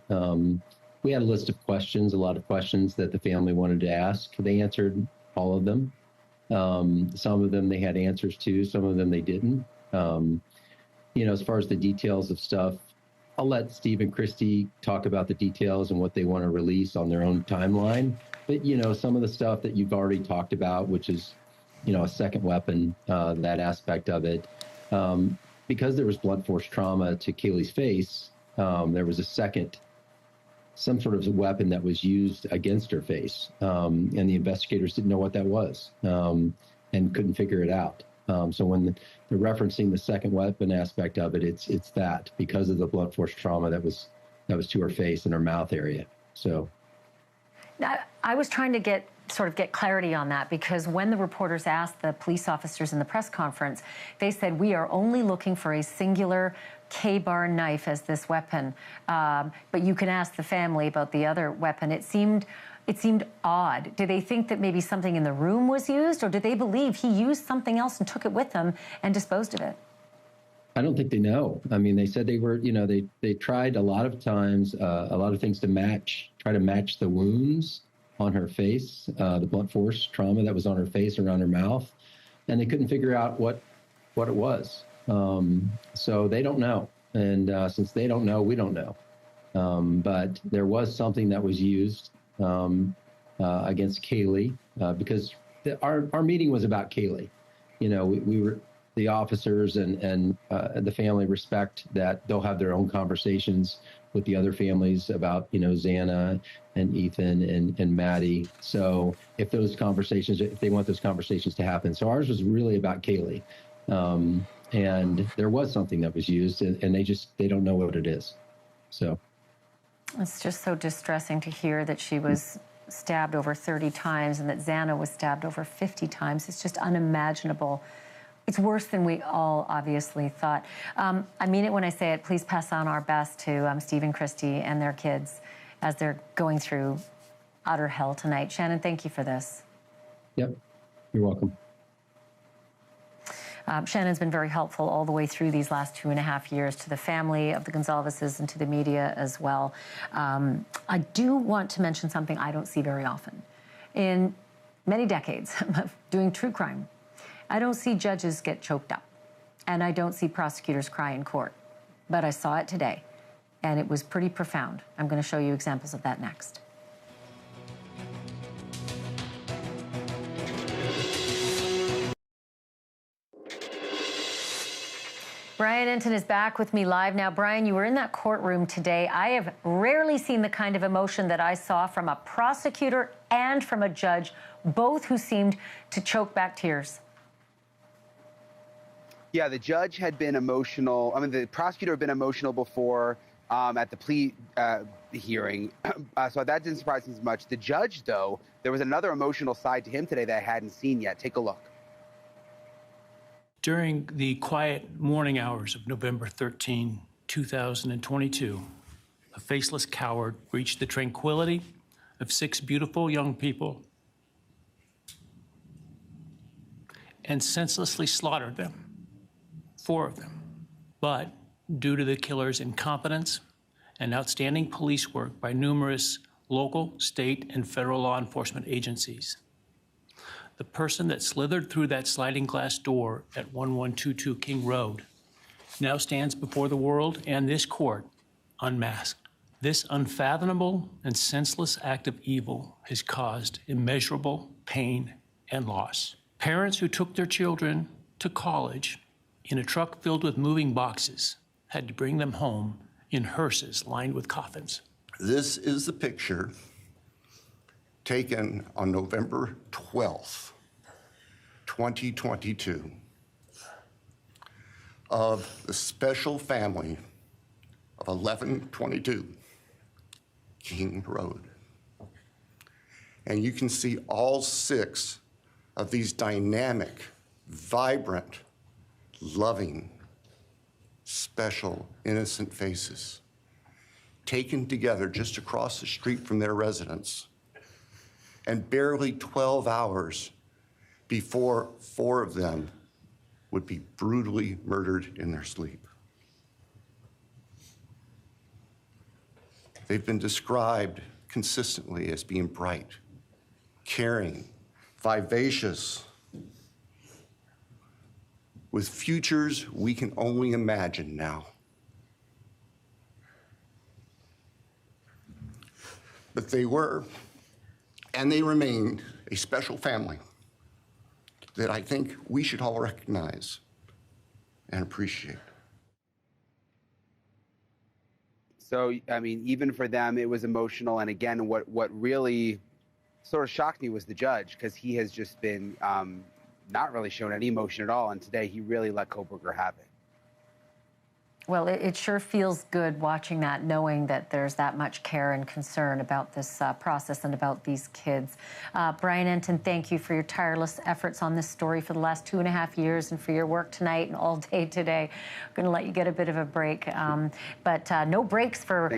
Speaker 19: We had a list of questions, a lot of questions that the family wanted to ask. They answered all of them. Some of them they had answers to, some of them they didn't. As far as the details of stuff, I'll let Steve and Christy talk about the details and what they want to release on their own timeline. But, some of the stuff that you've already talked about, which is, a second weapon, that aspect of it. Because there was blunt force trauma to Kaylee's face, there was some sort of weapon that was used against her face. And the investigators didn't know what that was and couldn't figure it out. So when they're referencing the second weapon aspect of it, it's that because of the blunt force trauma that was to her face and her mouth area. So
Speaker 2: I was trying to get clarity on that, because when the reporters asked the police officers in the press conference, they said, we are only looking for a singular K-bar knife as this weapon. But you can ask the family about the other weapon. It seemed odd. Did they think that maybe something in the room was used, or did they believe he used something else and took it with him and disposed of it?
Speaker 19: I don't think they know. I mean, they said they were, they tried a lot of times, a lot of things to try to match the wounds on her face, the blunt force trauma that was on her face, around her mouth, and they couldn't figure out what it was. So they don't know. And since they don't know, we don't know. But there was something that was used against Kaylee because our meeting was about Kaylee. We were, the officers and the family respect that they'll have their own conversations with the other families about, Xana and Ethan and Maddie. So if they want those conversations to happen. So ours was really about Kaylee. And there was something that was used and they don't know what it is. So
Speaker 2: it's just so distressing to hear that she was stabbed over 30 times and that Xana was stabbed over 50 times. It's just unimaginable. It's worse than we all obviously thought. I mean it when I say it. Please pass on our best to Steve and Christy and their kids as they're going through utter hell tonight. Shannon, thank you for this.
Speaker 19: Yep, you're welcome.
Speaker 2: Shannon's been very helpful all the way through these last 2.5 years to the family of the Gonzalez's and to the media as well. I do want to mention something I don't see very often. In many decades of doing true crime, I don't see judges get choked up, and I don't see prosecutors cry in court. But I saw it today, and it was pretty profound. I'm going to show you examples of that next. Bryan Enton is back with me live now. Bryan, you were in that courtroom today. I have rarely seen the kind of emotion that I saw from a prosecutor and from a judge, both who seemed to choke back tears.
Speaker 5: Yeah, the judge had been emotional. I mean, the prosecutor had been emotional before at the plea hearing, so that didn't surprise me as much. The judge, though, there was another emotional side to him today that I hadn't seen yet. Take a look.
Speaker 20: During the quiet morning hours of November 13, 2022, a faceless coward breached the tranquility of 6 beautiful young people and senselessly slaughtered them, 4 of them. But due to the killer's incompetence and outstanding police work by numerous local, state, and federal law enforcement agencies, the person that slithered through that sliding glass door at 1122 King Road now stands before the world and this court unmasked. This unfathomable and senseless act of evil has caused immeasurable pain and loss. Parents who took their children to college in a truck filled with moving boxes had to bring them home in hearses lined with coffins.
Speaker 16: This is the picture taken on November 12th, 2022, of the special family of 1122 King Road. And you can see all 6 of these dynamic, vibrant, loving, special, innocent faces taken together just across the street from their residence. And barely 12 hours before 4 of them would be brutally murdered in their sleep. They've been described consistently as being bright, caring, vivacious, with futures we can only imagine now. But they were, and they remain, a special family that I think we should all recognize and appreciate.
Speaker 5: So, I mean, even for them, it was emotional. And again, what really sort of shocked me was the judge, because he has just been not really shown any emotion at all. And today he really let Kohberger have it.
Speaker 2: Well, it sure feels good watching that, knowing that there's that much care and concern about this process and about these kids. Bryan Enton, thank you for your tireless efforts on this story for the last 2.5 years and for your work tonight and all day today. I'm going to let you get a bit of a break. But no breaks for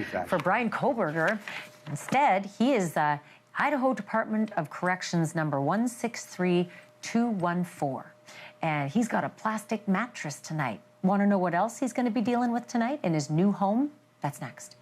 Speaker 2: Bryan Kohberger. Instead, he is Idaho Department of Corrections number 163214. And he's got a plastic mattress tonight. Want to know what else he's going to be dealing with tonight in his new home? That's next.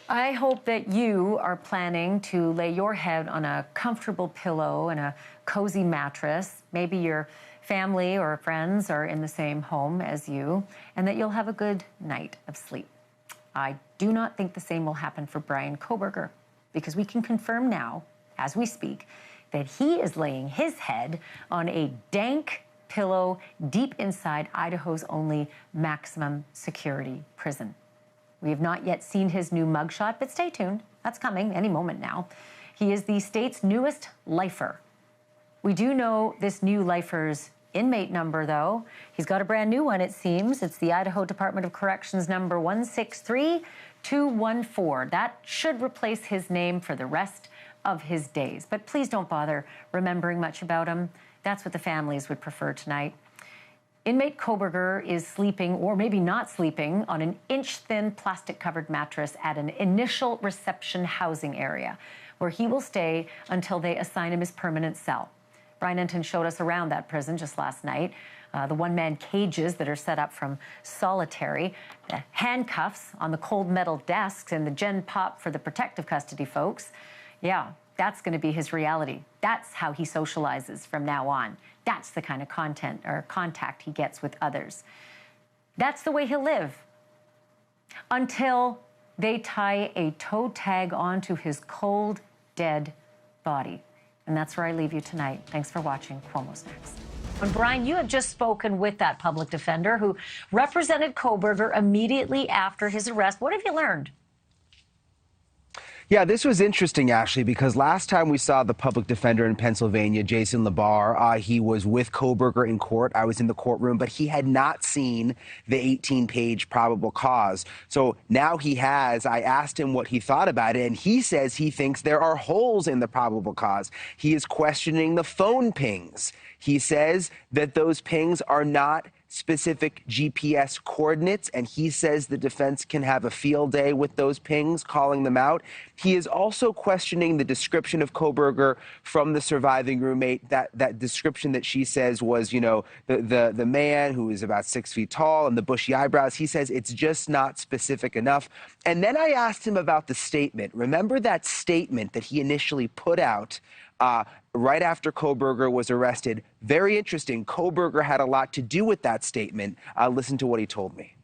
Speaker 2: I hope that you are planning to lay your head on a comfortable pillow and a cozy mattress. Maybe your family or friends are in the same home as you, and that you'll have a good night of sleep. I do not think the same will happen for Bryan Kohberger, because we can confirm now, as we speak, that he is laying his head on a dank pillow deep inside Idaho's only maximum security prison. We have not yet seen his new mugshot, but stay tuned. That's coming any moment now. He is the state's newest lifer. We do know this new lifer's inmate number, though. He's got a brand new one, it seems. It's the Idaho Department of Corrections number 163214. That should replace his name for the rest of his days. But please don't bother remembering much about him. That's what the families would prefer tonight. Inmate Kohberger is sleeping, or maybe not sleeping, on an inch-thin plastic-covered mattress at an initial reception housing area, where he will stay until they assign him his permanent cell. Brian Enton showed us around that prison just last night. The one-man cages that are set up from solitary, the handcuffs on the cold metal desks, and the Gen Pop for the protective custody folks. Yeah, that's going to be his reality. That's how he socializes from now on. That's the kind of content or contact he gets with others. That's the way he'll live until they tie a toe tag onto his cold, dead body. And that's where I leave you tonight. Thanks for watching. Cuomo's next. And Brian, you have just spoken with that public defender who represented Kohberger immediately after his arrest. What have you learned?
Speaker 21: Yeah, this was interesting, actually, because last time we saw the public defender in Pennsylvania, Jason Labar, he was with Kohberger in court. I was in the courtroom, but he had not seen the 18-page probable cause. So now he has. I asked him what he thought about it, and he says he thinks there are holes in the probable cause. He is questioning the phone pings. He says that those pings are not specific GPS coordinates, and he says the defense can have a field day with those pings, calling them out. He is also questioning the description of Kohberger from the surviving roommate, that description that she says was, you know, the man who is about 6 feet tall and the bushy eyebrows. He says it's just not specific enough. And then I asked him about the statement. Remember that statement that he initially put out right after Kohberger was arrested? Very interesting. Kohberger had a lot to do with that statement. Listen to what he told me.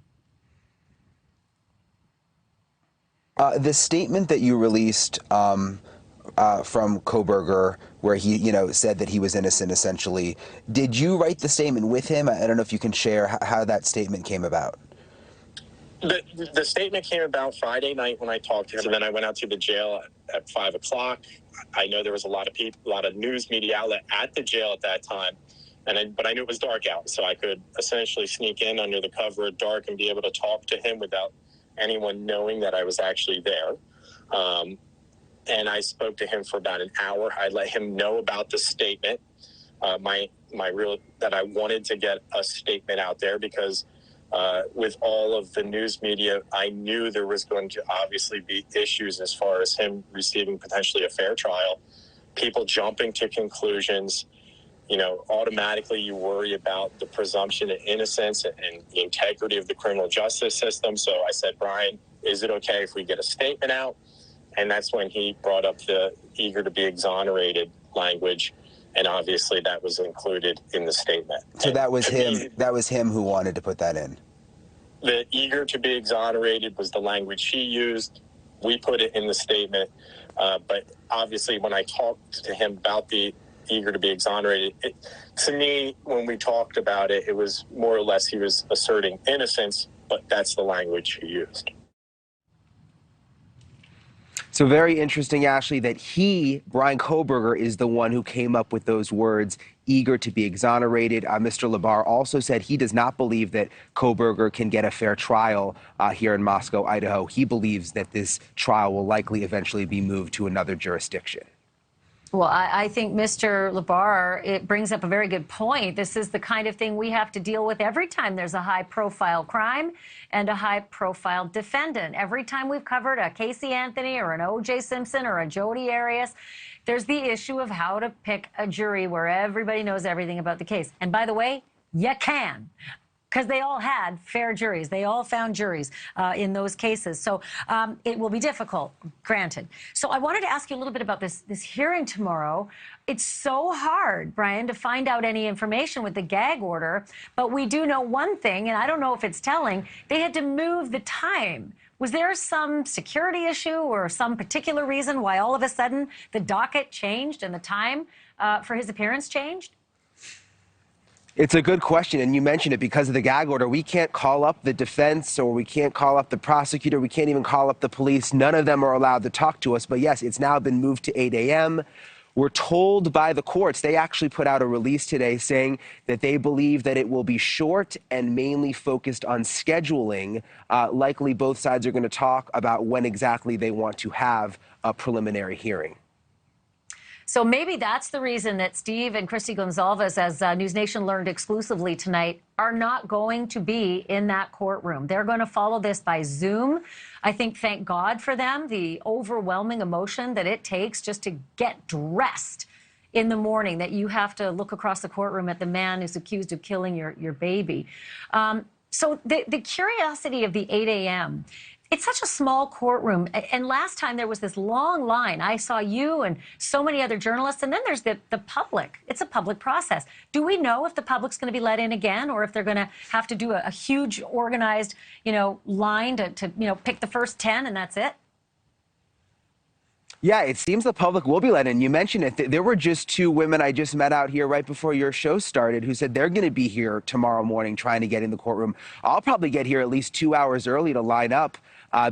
Speaker 21: The statement that you released from Kohberger, where he, you know, said that he was innocent, essentially, did you write the statement with him? I don't know if you can share how that statement came about.
Speaker 22: The statement came about Friday night when I talked to him, and then I went out to the jail at 5 o'clock. I know there was a lot of people, a lot of news media outlet at the jail at that time, but I knew it was dark out, so I could essentially sneak in under the cover of dark and be able to talk to him without anyone knowing that I was actually there. And I spoke to him for about an hour. I let him know about the statement, that I wanted to get a statement out there because with all of the news media, I knew there was going to obviously be issues as far as him receiving potentially a fair trial, people jumping to conclusions. You know, automatically you worry about the presumption of innocence and the integrity of the criminal justice system. So I said, Brian, is it okay if we get a statement out? And that's when he brought up the eager to be exonerated language. And obviously that was included in the statement.
Speaker 21: So that was him. That was him who wanted to put that in.
Speaker 22: The eager to be exonerated was the language he used. We put it in the statement. But obviously when I talked to him about the eager to be exonerated, to me, when we talked about it, it was more or less he was asserting innocence, but that's the language he used.
Speaker 21: So very interesting, Ashley, that Bryan Kohberger, is the one who came up with those words, eager to be exonerated. Mr. Labar also said he does not believe that Kohberger can get a fair trial here in Moscow, Idaho. He believes that this trial will likely eventually be moved to another jurisdiction.
Speaker 2: Well, I think Mr. Labar, it brings up a very good point. This is the kind of thing we have to deal with every time there's a high-profile crime and a high-profile defendant. Every time we've covered a Casey Anthony or an O.J. Simpson or a Jodi Arias, there's the issue of how to pick a jury where everybody knows everything about the case. And by the way, you can, because they all had fair juries. They all found juries in those cases. So it will be difficult, granted. So I wanted to ask you a little bit about this hearing tomorrow. It's so hard, Brian, to find out any information with the gag order. But we do know one thing, and I don't know if it's telling. They had to move the time. Was there some security issue or some particular reason why all of a sudden the docket changed and the time for his appearance changed?
Speaker 21: It's a good question, and you mentioned it. Because of the gag order, we can't call up the defense, or we can't call up the prosecutor. We can't even call up the police. None of them are allowed to talk to us. But yes, it's now been moved to 8 a.m. We're told by the courts, they actually put out a release today saying that they believe that it will be short and mainly focused on scheduling. Likely both sides are going to talk about when exactly they want to have a preliminary hearing.
Speaker 2: So maybe that's the reason that Steve and Christy Gonzalez, as NewsNation learned exclusively tonight, are not going to be in that courtroom. They're going to follow this by Zoom. I think, thank God for them, the overwhelming emotion that it takes just to get dressed in the morning, that you have to look across the courtroom at the man who's accused of killing your baby. So the curiosity of the 8 a.m., it's such a small courtroom. And last time there was this long line. I saw you and so many other journalists. And then there's the public. It's a public process. Do we know if the public's going to be let in again, or if they're going to have to do a huge organized, line to pick the first 10 and that's it?
Speaker 21: Yeah, it seems the public will be let in. You mentioned it. There were just 2 women I just met out here right before your show started who said they're going to be here tomorrow morning trying to get in the courtroom. I'll probably get here at least 2 hours early to line up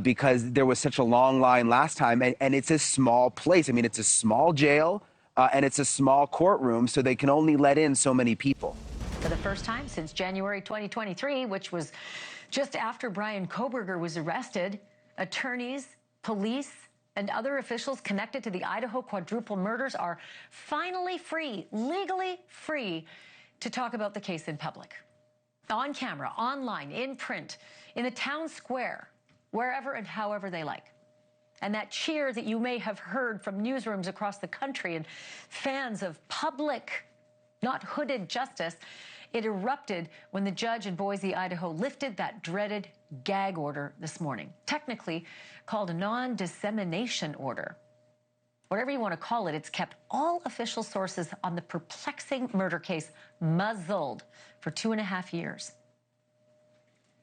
Speaker 21: because there was such a long line last time. And it's a small place. I mean, it's a small jail and it's a small courtroom, so they can only let in so many people.
Speaker 2: For the first time since January 2023, which was just after Bryan Kohberger was arrested, attorneys, police, and other officials connected to the Idaho quadruple murders are finally free, legally free, to talk about the case in public. On camera, online, in print, in the town square, wherever and however they like. And that cheer that you may have heard from newsrooms across the country and fans of public, not hooded justice, it erupted when the judge in Boise, Idaho, lifted that dreaded gag order this morning, technically called a non-dissemination order. Whatever you want to call it, it's kept all official sources on the perplexing murder case muzzled for 2.5 years.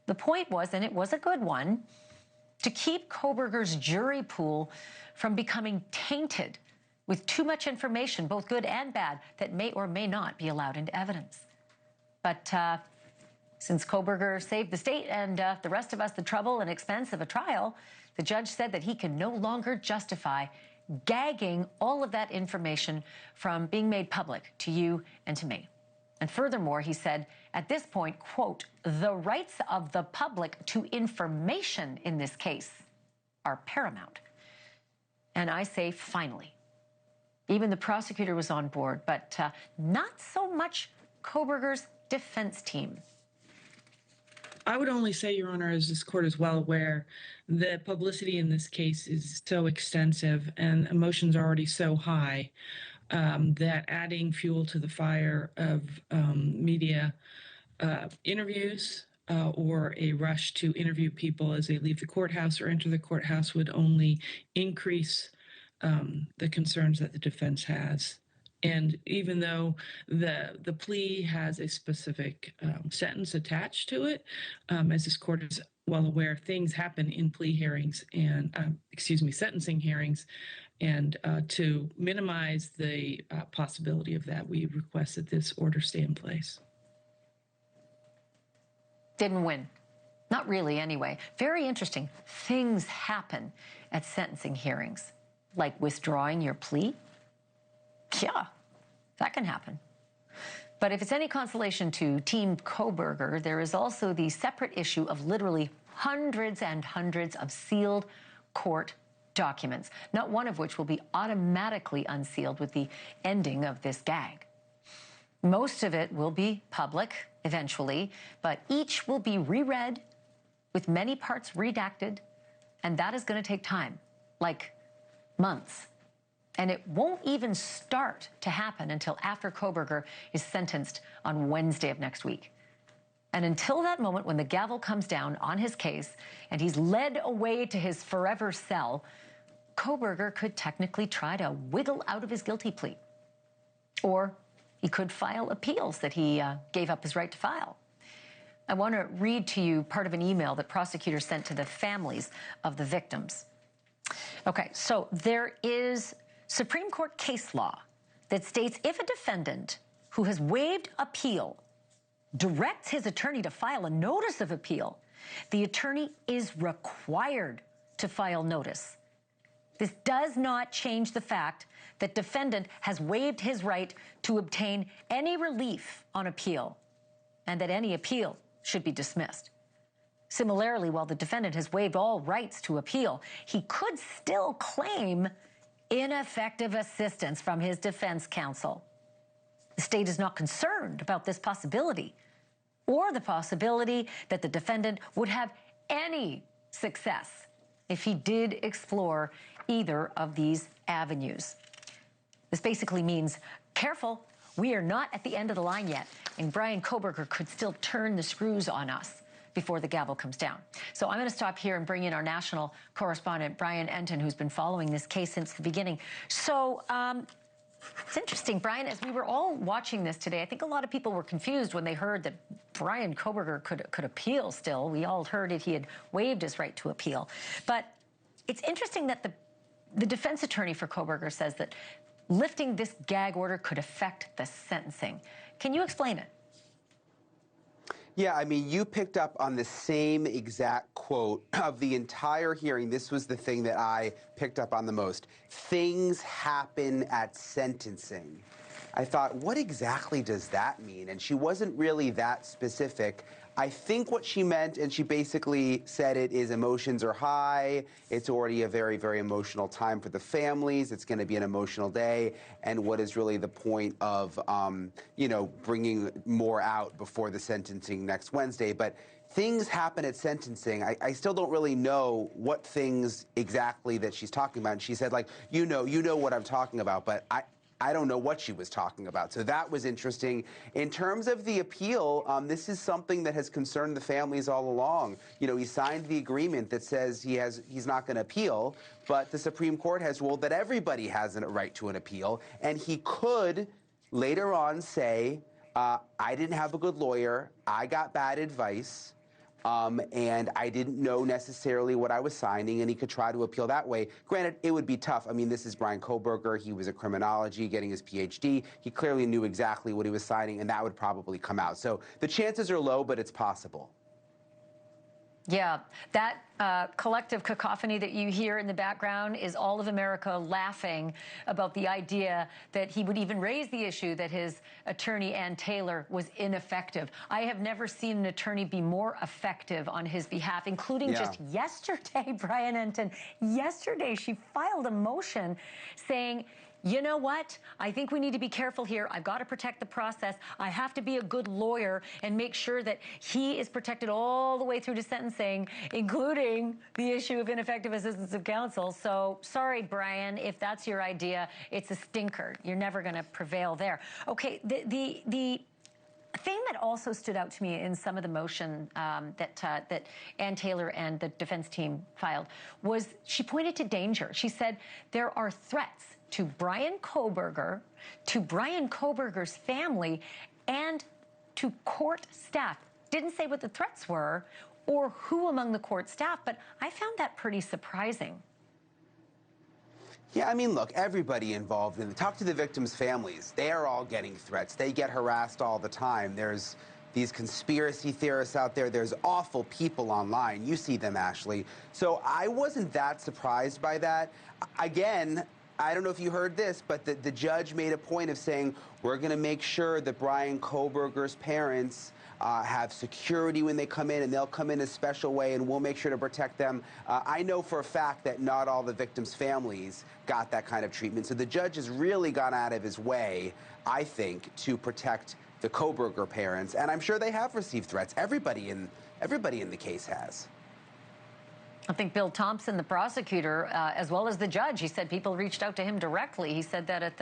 Speaker 2: The point was, and it was a good one, to keep Kohberger's jury pool from becoming tainted with too much information, both good and bad, that may or may not be allowed into evidence. But since Kohberger saved the state and the rest of us the trouble and expense of a trial, the judge said that he can no longer justify gagging all of that information from being made public to you and to me. And furthermore, he said, at this point, quote, the rights of the public to information in this case are paramount. And I say, finally. Even the prosecutor was on board, but not so much Kohberger's defense team.
Speaker 1: I would only say, Your Honor, as this court is well aware, the publicity in this case is so extensive and emotions are already so high that adding fuel to the fire of media interviews or a rush to interview people as they leave the courthouse or enter the courthouse would only increase the concerns that the defense has. And even though the plea has a specific sentence attached to it, as this court is well aware, things happen in plea hearings and, sentencing hearings. And to minimize the possibility of that, we request that this order stay in place.
Speaker 2: Didn't win. Not really, anyway. Very interesting. Things happen at sentencing hearings, like withdrawing your plea. Yeah, that can happen. But if it's any consolation to Team Kohberger, there is also the separate issue of literally hundreds and hundreds of sealed court documents, not one of which will be automatically unsealed with the ending of this gag. Most of it will be public eventually, but each will be reread with many parts redacted, and that is going to take time, like months. And it won't even start to happen until after Kohberger is sentenced on Wednesday of next week. And until that moment when the gavel comes down on his case and he's led away to his forever cell, Kohberger could technically try to wiggle out of his guilty plea. Or he could file appeals that he gave up his right to file. I want to read to you part of an email that prosecutors sent to the families of the victims. Okay, so there is Supreme Court case law that states if a defendant who has waived appeal directs his attorney to file a notice of appeal, the attorney is required to file notice. This does not change the fact that defendant has waived his right to obtain any relief on appeal and that any appeal should be dismissed. Similarly, while the defendant has waived all rights to appeal, he could still claim ineffective assistance from his defense counsel. The state is not concerned about this possibility or the possibility that the defendant would have any success if he did explore either of these avenues. This basically means, careful, we are not at the end of the line yet, and Bryan Kohberger could still turn the screws on us before the gavel comes down. So I'm going to stop here and bring in our national correspondent, Brian Enton, who's been following this case since the beginning. So it's interesting, Brian, as we were all watching this today, I think a lot of people were confused when they heard that Bryan Kohberger could appeal still. We all heard it. He had waived his right to appeal. But it's interesting that the defense attorney for Kohberger says that lifting this gag order could affect the sentencing. Can you explain it?
Speaker 5: Yeah, I mean, you picked up on the same exact quote of the entire hearing. This was the thing that I picked up on the most. Things happen at sentencing. I thought, what exactly does that mean? And she wasn't really that specific. I think what she meant, and she basically said it, is emotions are high. It's already a very, very emotional time for the families. It's going to be an emotional day. And what is really the point of, you know, bringing more out before the sentencing next Wednesday? But things happen at sentencing. I still don't really know what things exactly that she's talking about. And she said, like, you know what I'm talking about, but I don't know what she was talking about. So that was interesting. In terms of the appeal, this is something that has concerned the families all along. You know, he signed the agreement that says he's not going to appeal, but the Supreme Court has ruled that everybody has a right to an appeal, and he could later on say, I didn't have a good lawyer, I got bad advice, and I didn't know necessarily what I was signing, and he could try to appeal that way. Granted, it would be tough. I mean, this is Bryan Kohberger. He was a criminology, getting his PhD. He clearly knew exactly what he was signing, and that would probably come out. So the chances are low, but it's possible.
Speaker 2: Yeah, that collective cacophony that you hear in the background is all of America laughing about the idea that he would even raise the issue that his attorney, Ann Taylor, was ineffective. I have never seen an attorney be more effective on his behalf, including just yesterday, Brian Enton. Yesterday, she filed a motion saying, you know what? I think we need to be careful here. I've got to protect the process. I have to be a good lawyer and make sure that he is protected all the way through to sentencing, including the issue of ineffective assistance of counsel. So sorry, Brian, if that's your idea, it's a stinker. You're never going to prevail there. Okay, the thing that also stood out to me in some of the motion that Ann Taylor and the defense team filed was she pointed to danger. She said there are threats to Bryan Kohberger, to Bryan Kohberger's family, and to court staff. Didn't say what the threats were or who among the court staff, but I found that pretty surprising.
Speaker 5: Yeah, I mean, look, everybody involved in it. Talk to the victims' families. They are all getting threats. They get harassed all the time. There's these conspiracy theorists out there. There's awful people online. You see them, Ashley. So I wasn't that surprised by that. Again, I don't know if you heard this, but the judge made a point of saying, we're going to make sure that Bryan Kohberger's parents have security when they come in, and they'll come in a special way, and we'll make sure to protect them. I know for a fact that not all the victims' families got that kind of treatment. So the judge has really gone out of his way, I think, to protect the Kohberger parents. And I'm sure they have received threats. Everybody in the case has.
Speaker 2: I think Bill Thompson, the prosecutor, as well as the judge, he said people reached out to him directly. He said that at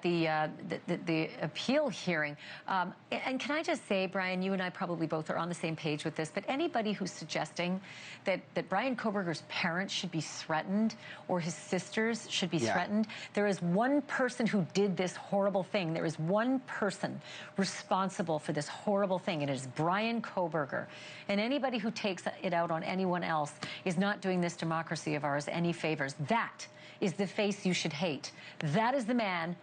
Speaker 2: the appeal hearing. And can I just say, Brian, you and I probably both are on the same page with this, but anybody who's suggesting that Bryan Kohberger's parents should be threatened or his sisters should be threatened, there is one person who did this horrible thing. There is one person responsible for this horrible thing, and it is Bryan Kohberger. And anybody who takes it out on anyone else is not doing this democracy of ours any favors. That is the face you should hate. That is the man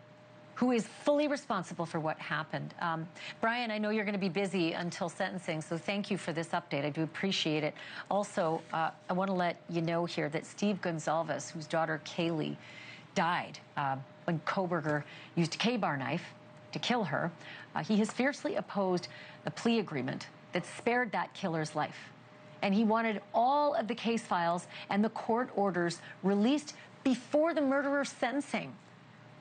Speaker 2: who is fully responsible for what happened. Brian, I know you're going to be busy until sentencing, so thank you for this update. I do appreciate it. Also, I want to let you know here that Steve Gonzalez, whose daughter Kaylee died when Kohberger used a K-bar knife to kill her, he has fiercely opposed the plea agreement that spared that killer's life. And he wanted all of the case files and the court orders released before the murderer's sentencing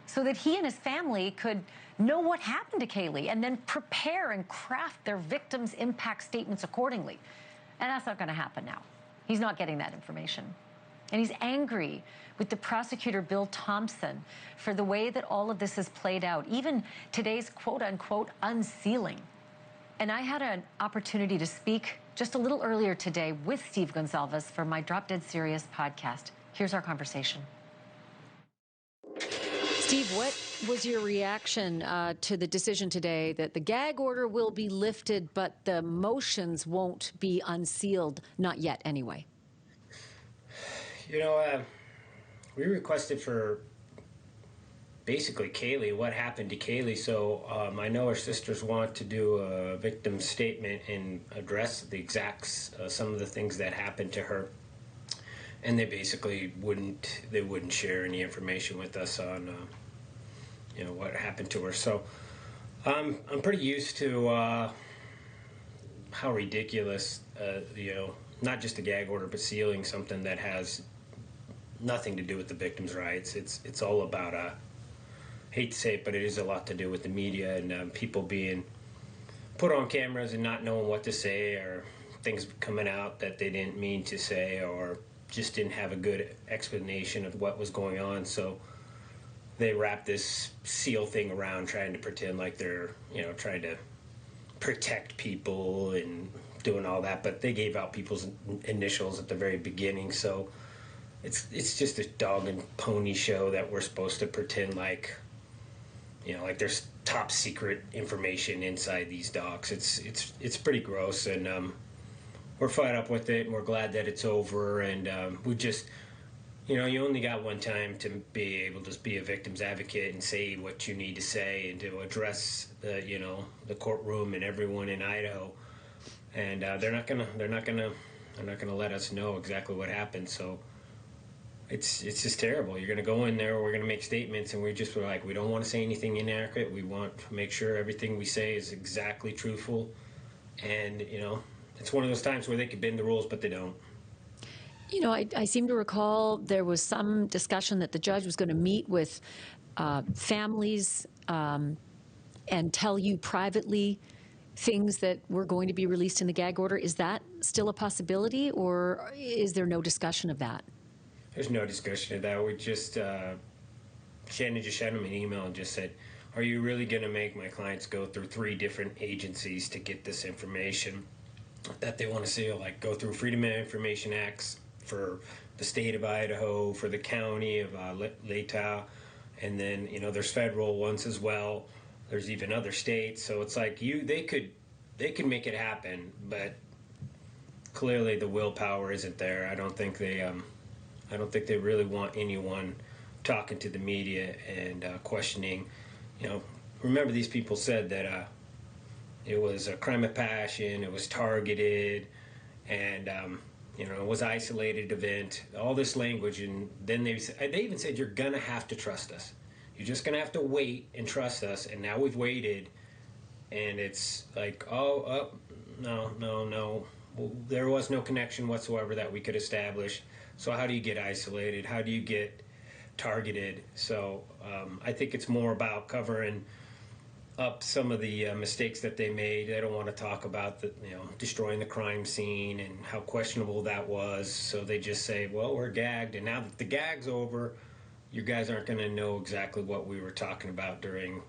Speaker 2: so that he and his family could know what happened to Kaylee and then prepare and craft their victims' impact statements accordingly. And that's not going to happen now. He's not getting that information. And he's angry with the prosecutor, Bill Thompson, for the way that all of this has played out, even today's quote-unquote unsealing. And I had an opportunity to speak just a little earlier today with Steve Gonsalves for my Drop Dead Serious podcast. Here's our conversation. Steve, what was your reaction to the decision today that the gag order will be lifted, but the motions won't be unsealed? Not yet, anyway.
Speaker 14: You know, we requested for basically Kaylee, what happened to Kaylee. So I know her sisters want to do a victim statement and address the exacts, some of the things that happened to her. And they basically wouldn't share any information with us on, you know, what happened to her. So I'm pretty used to how ridiculous, you know, not just a gag order, but sealing something that has nothing to do with the victim's rights. It's all about, hate to say it, but it is a lot to do with the media and people being put on cameras and not knowing what to say, or things coming out that they didn't mean to say, or just didn't have a good explanation of what was going on. So they wrap this seal thing around trying to pretend like they're, you know, trying to protect people and doing all that, but they gave out people's initials at the very beginning. So it's just a dog and pony show that we're supposed to pretend like, you know, like there's top secret information inside these docs. It's pretty gross, and we're fed up with it, and we're glad that it's over. And we just, you know, you only got one time to be able to be a victim's advocate and say what you need to say and to address the, you know, the courtroom and everyone in Idaho. And they're not gonna let us know exactly what happened. So it's just terrible. You're gonna go in there, we're gonna make statements, and we're like, we don't want to say anything inaccurate. We want to make sure everything we say is exactly truthful. And, you know, it's one of those times where they could bend the rules, but they don't.
Speaker 2: You know, I seem to recall there was some discussion that the judge was going to meet with families and tell you privately things that were going to be released in the gag order. Is that still a possibility, or is there no discussion of that?
Speaker 14: There's no discussion of that. We just, Shannon just sent him an email and just said, are you really going to make my clients go through 3 different agencies to get this information that they want to see, like go through Freedom of Information Acts for the state of Idaho, for the county of Latah, and then, you know, there's federal ones as well. There's even other states. So it's like they could make it happen, but clearly the willpower isn't there. I don't think they really want anyone talking to the media and questioning. You know, remember, these people said that it was a crime of passion, it was targeted, and you know, it was an isolated event. All this language, and then they even said, you're gonna have to trust us. You're just gonna have to wait and trust us. And now we've waited, and it's like, no. Well, there was no connection whatsoever that we could establish. So how do you get isolated? How do you get targeted? So I think it's more about covering up some of the mistakes that they made. They don't want to talk about the, you know, destroying the crime scene and how questionable that was. So they just say, well, we're gagged, and now that the gag's over, you guys aren't going to know exactly what we were talking about during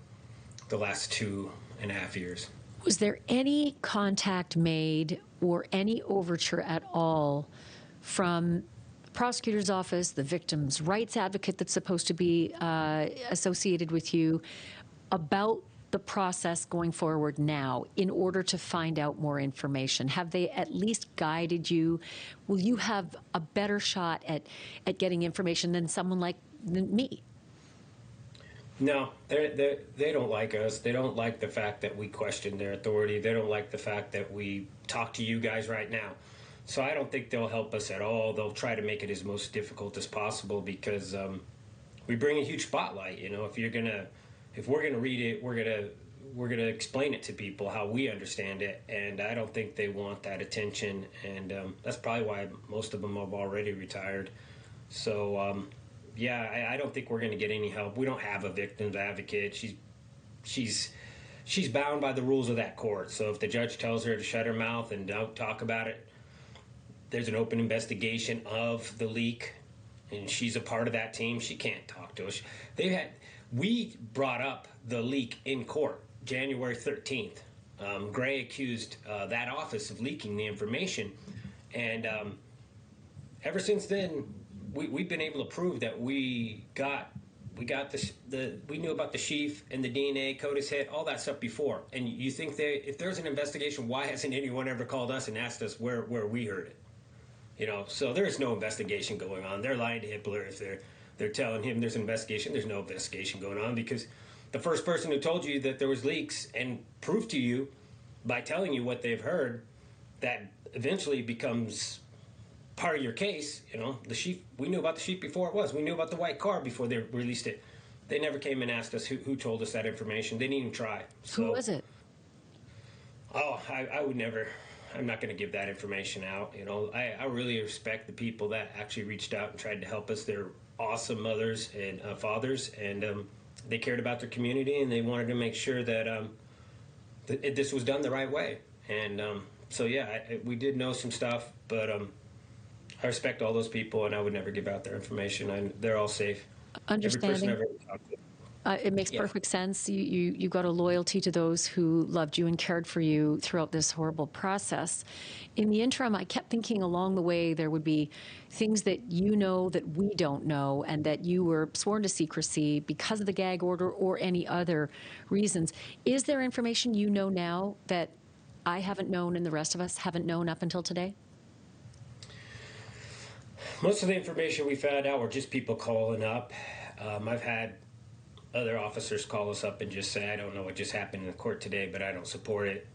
Speaker 14: the last 2.5 years.
Speaker 2: Was there any contact made or any overture at all from the prosecutor's office, the victim's rights advocate that's supposed to be associated with you, about the process going forward now in order to find out more information? Have they at least guided you? Will you have a better shot at getting information than someone like me?
Speaker 14: No, they don't like us. They don't like the fact that we question their authority. They don't like the fact that we talk to you guys right now. So I don't think they'll help us at all. They'll try to make it as most difficult as possible, because we bring a huge spotlight. You know, if we're gonna read it, we're gonna explain it to people how we understand it, and I don't think they want that attention. And that's probably why most of them have already retired. So yeah, I don't think we're going to get any help. We don't have a victim's advocate. She's bound by the rules of that court. So if the judge tells her to shut her mouth and don't talk about it, there's an open investigation of the leak, and she's a part of that team. She can't talk to us. We brought up the leak in court January 13th. Gray accused that office of leaking the information, and ever since then, we've been able to prove that we knew about the sheaf and the DNA, CODIS hit, all that stuff before. And you think if there's an investigation, why hasn't anyone ever called us and asked us where we heard it? You know, so there's no investigation going on. They're lying to Hitler if they're telling him there's an investigation. There's no investigation going on, because the first person who told you that there was leaks and proved to you by telling you what they've heard, that eventually becomes part of your case. You know, the sheep, we knew about the sheep before it was. We knew about the white car before they released it. They never came and asked us who told us that information. They didn't even try. So,
Speaker 2: who was it?
Speaker 14: Oh, I would never. I'm not going to give that information out. You know, I really respect the people that actually reached out and tried to help us. They're awesome mothers and fathers, and they cared about their community, and they wanted to make sure that this was done the right way. And so, yeah, we did know some stuff, but I respect all those people, and I would never give out their information. They're all safe.
Speaker 2: Understanding.
Speaker 14: Every person I've ever talked to.
Speaker 2: It makes perfect sense. You got a loyalty to those who loved you and cared for you throughout this horrible process. In the interim, I kept thinking along the way there would be things that you know that we don't know, and that you were sworn to secrecy because of the gag order or any other reasons. Is there information you know now that I haven't known and the rest of us haven't known up until today?
Speaker 14: Most of the information we found out were just people calling up. I've had other officers call us up and just say, I don't know what just happened in the court today, but I don't support it.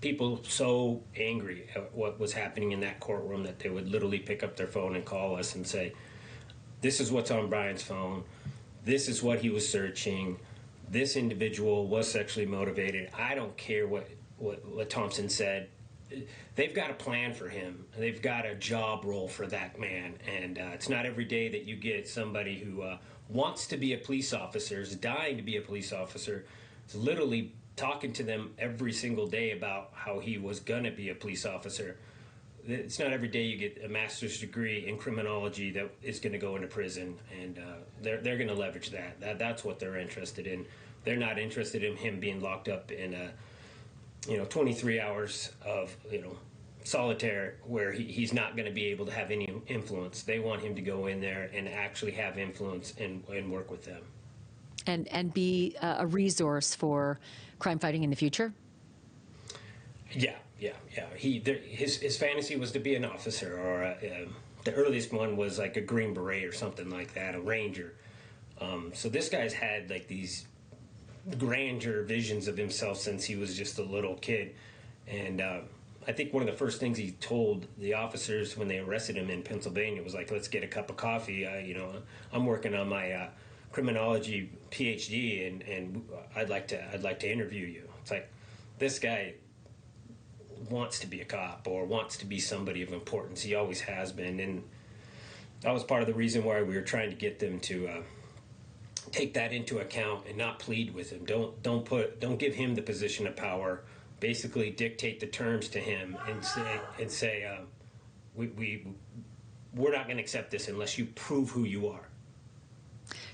Speaker 14: People so angry at what was happening in that courtroom that they would literally pick up their phone and call us and say, this is what's on Bryan's phone. This is what he was searching. This individual was sexually motivated. I don't care what Thompson said. They've got a plan for him. They've got a job role for that man. And it's not every day that you get somebody who wants to be a police officer, is dying to be a police officer, is literally talking to them every single day about how he was going to be a police officer. It's not every day you get a master's degree in criminology that is going to go into prison, and they're going to leverage that. That's what they're interested in. They're not interested in him being locked up in 23 hours of solitaire where he's not going to be able to have any influence. They want him to go in there and actually have influence and work with them.
Speaker 2: And be a resource for crime fighting in the future?
Speaker 14: Yeah. His fantasy was to be an officer, or the earliest one was like a Green Beret or something like that, a ranger. So this guy's had like these grandeur visions of himself since he was just a little kid. And I think one of the first things he told the officers when they arrested him in Pennsylvania was like, let's get a cup of coffee. I'm working on my criminology PhD, and I'd like to interview you. It's like, this guy wants to be a cop or wants to be somebody of importance. He always has been, and that was part of the reason why we were trying to get them to take that into account and not plead with him. Don't give him the position of power. Basically, dictate the terms to him and say we're not going to accept this unless you prove who you are.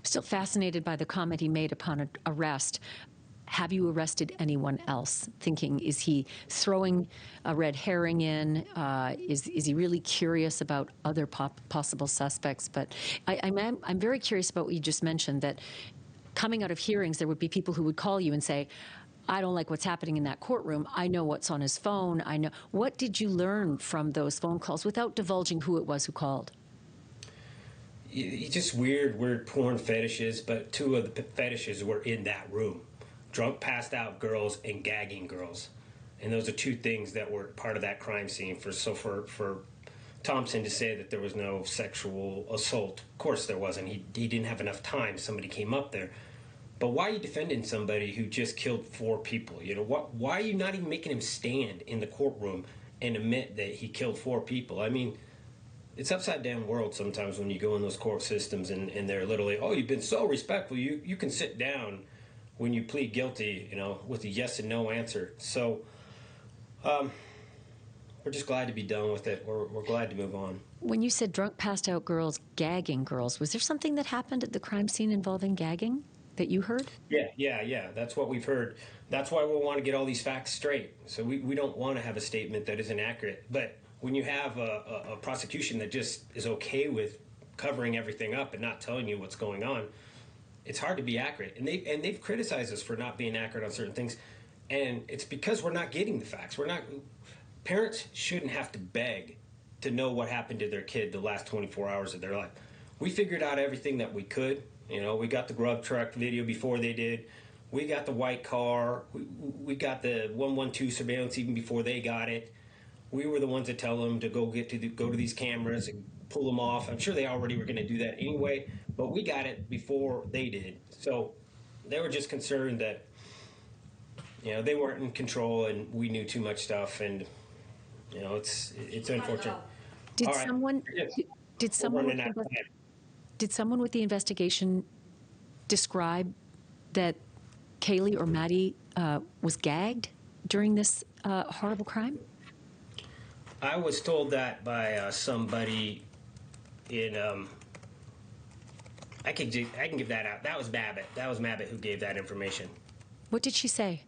Speaker 2: Still fascinated by the comment he made upon arrest. Have you arrested anyone else? Thinking, is he throwing a red herring in? Is he really curious about other possible suspects? But I'm very curious about what you just mentioned, that coming out of hearings, there would be people who would call you and say, I don't like what's happening in that courtroom. I know what's on his phone. I know. What did you learn from those phone calls without divulging who it was who called?
Speaker 14: Just weird porn fetishes, but two of the fetishes were in that room. Drunk, passed out girls and gagging girls. And those are two things that were part of that crime scene. For Thompson to say that there was no sexual assault, of course there wasn't. He didn't have enough time. Somebody came up there. But why are you defending somebody who just killed 4 people? Why are you not even making him stand in the courtroom and admit that he killed 4 people? I mean, it's upside down world sometimes when you go in those court systems and they're literally, oh, you've been so respectful. You can sit down when you plead guilty, you know, with a yes and no answer. So we're just glad to be done with it. We're glad to move on.
Speaker 2: When you said drunk, passed out girls gagging girls, was there something that happened at the crime scene involving gagging that you heard?
Speaker 14: Yeah. That's what we've heard. That's why we want to get all these facts straight. So we don't want to have a statement that isn't accurate. But when you have a prosecution that just is okay with covering everything up and not telling you what's going on, it's hard to be accurate. And they've criticized us for not being accurate on certain things. And it's because we're not getting the facts. Parents shouldn't have to beg to know what happened to their kid the last 24 hours of their life. We figured out everything that we could. You know, we got the grub truck video before they did. We got the white car. We got the 112 surveillance even before they got it. We were the ones that tell them to go to these cameras and pull them off. I'm sure they already were going to do that anyway, but we got it before they did. So they were just concerned that, you know, they weren't in control and we knew too much stuff, and you know, it's unfortunate.
Speaker 2: Did someone with the investigation describe that Kaylee or Maddie was gagged during this horrible crime?
Speaker 14: I was told that by somebody in. I can give that out. That was Babbitt. That was Babbitt who gave that information.
Speaker 2: What did she say?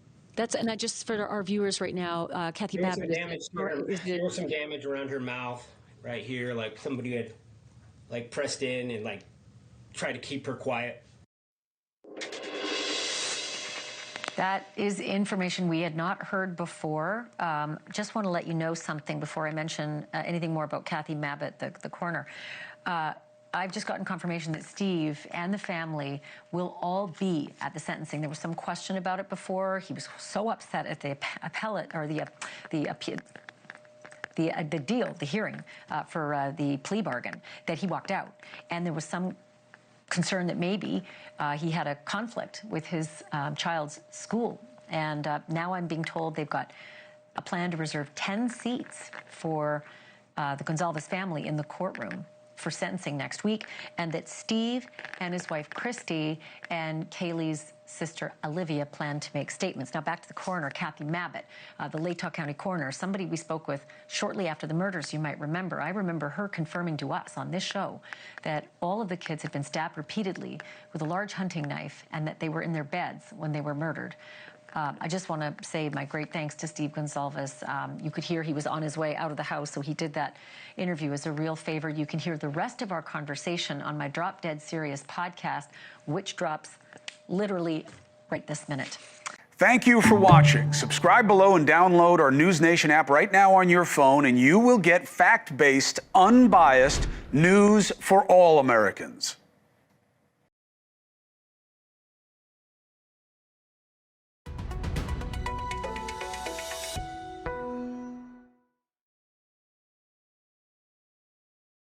Speaker 2: And I just for our viewers right now, Kathy Babbitt.
Speaker 14: There was some damage around her mouth, right here, like somebody had like pressed in and like tried to keep her quiet.
Speaker 2: That is information we had not heard before. Just want to let you know something before I mention anything more about Kathy Babbitt, the coroner. I've just gotten confirmation that Steve and the family will all be at the sentencing. There was some question about it before. He was so upset at the appellate or the hearing for the plea bargain that he walked out, and there was some concern that maybe he had a conflict with his child's school. And now I'm being told they've got a plan to reserve 10 seats for the Gonzalez family in the courtroom for sentencing next week, and that Steve and his wife Christy and Kaylee's sister Olivia plan to make statements. Now back to the coroner, Kathy Babbitt, the Latah County coroner, somebody we spoke with shortly after the murders, you might remember. I remember her confirming to us on this show that all of the kids had been stabbed repeatedly with a large hunting knife and that they were in their beds when they were murdered. I just want to say my great thanks to Steve Gonzalez. You could hear he was on his way out of the house, so he did that interview as a real favor. You can hear the rest of our conversation on my Drop Dead Serious podcast, which drops literally right this minute.
Speaker 3: Thank you for watching. Subscribe below and download our NewsNation app right now on your phone, and you will get fact-based, unbiased news for all Americans.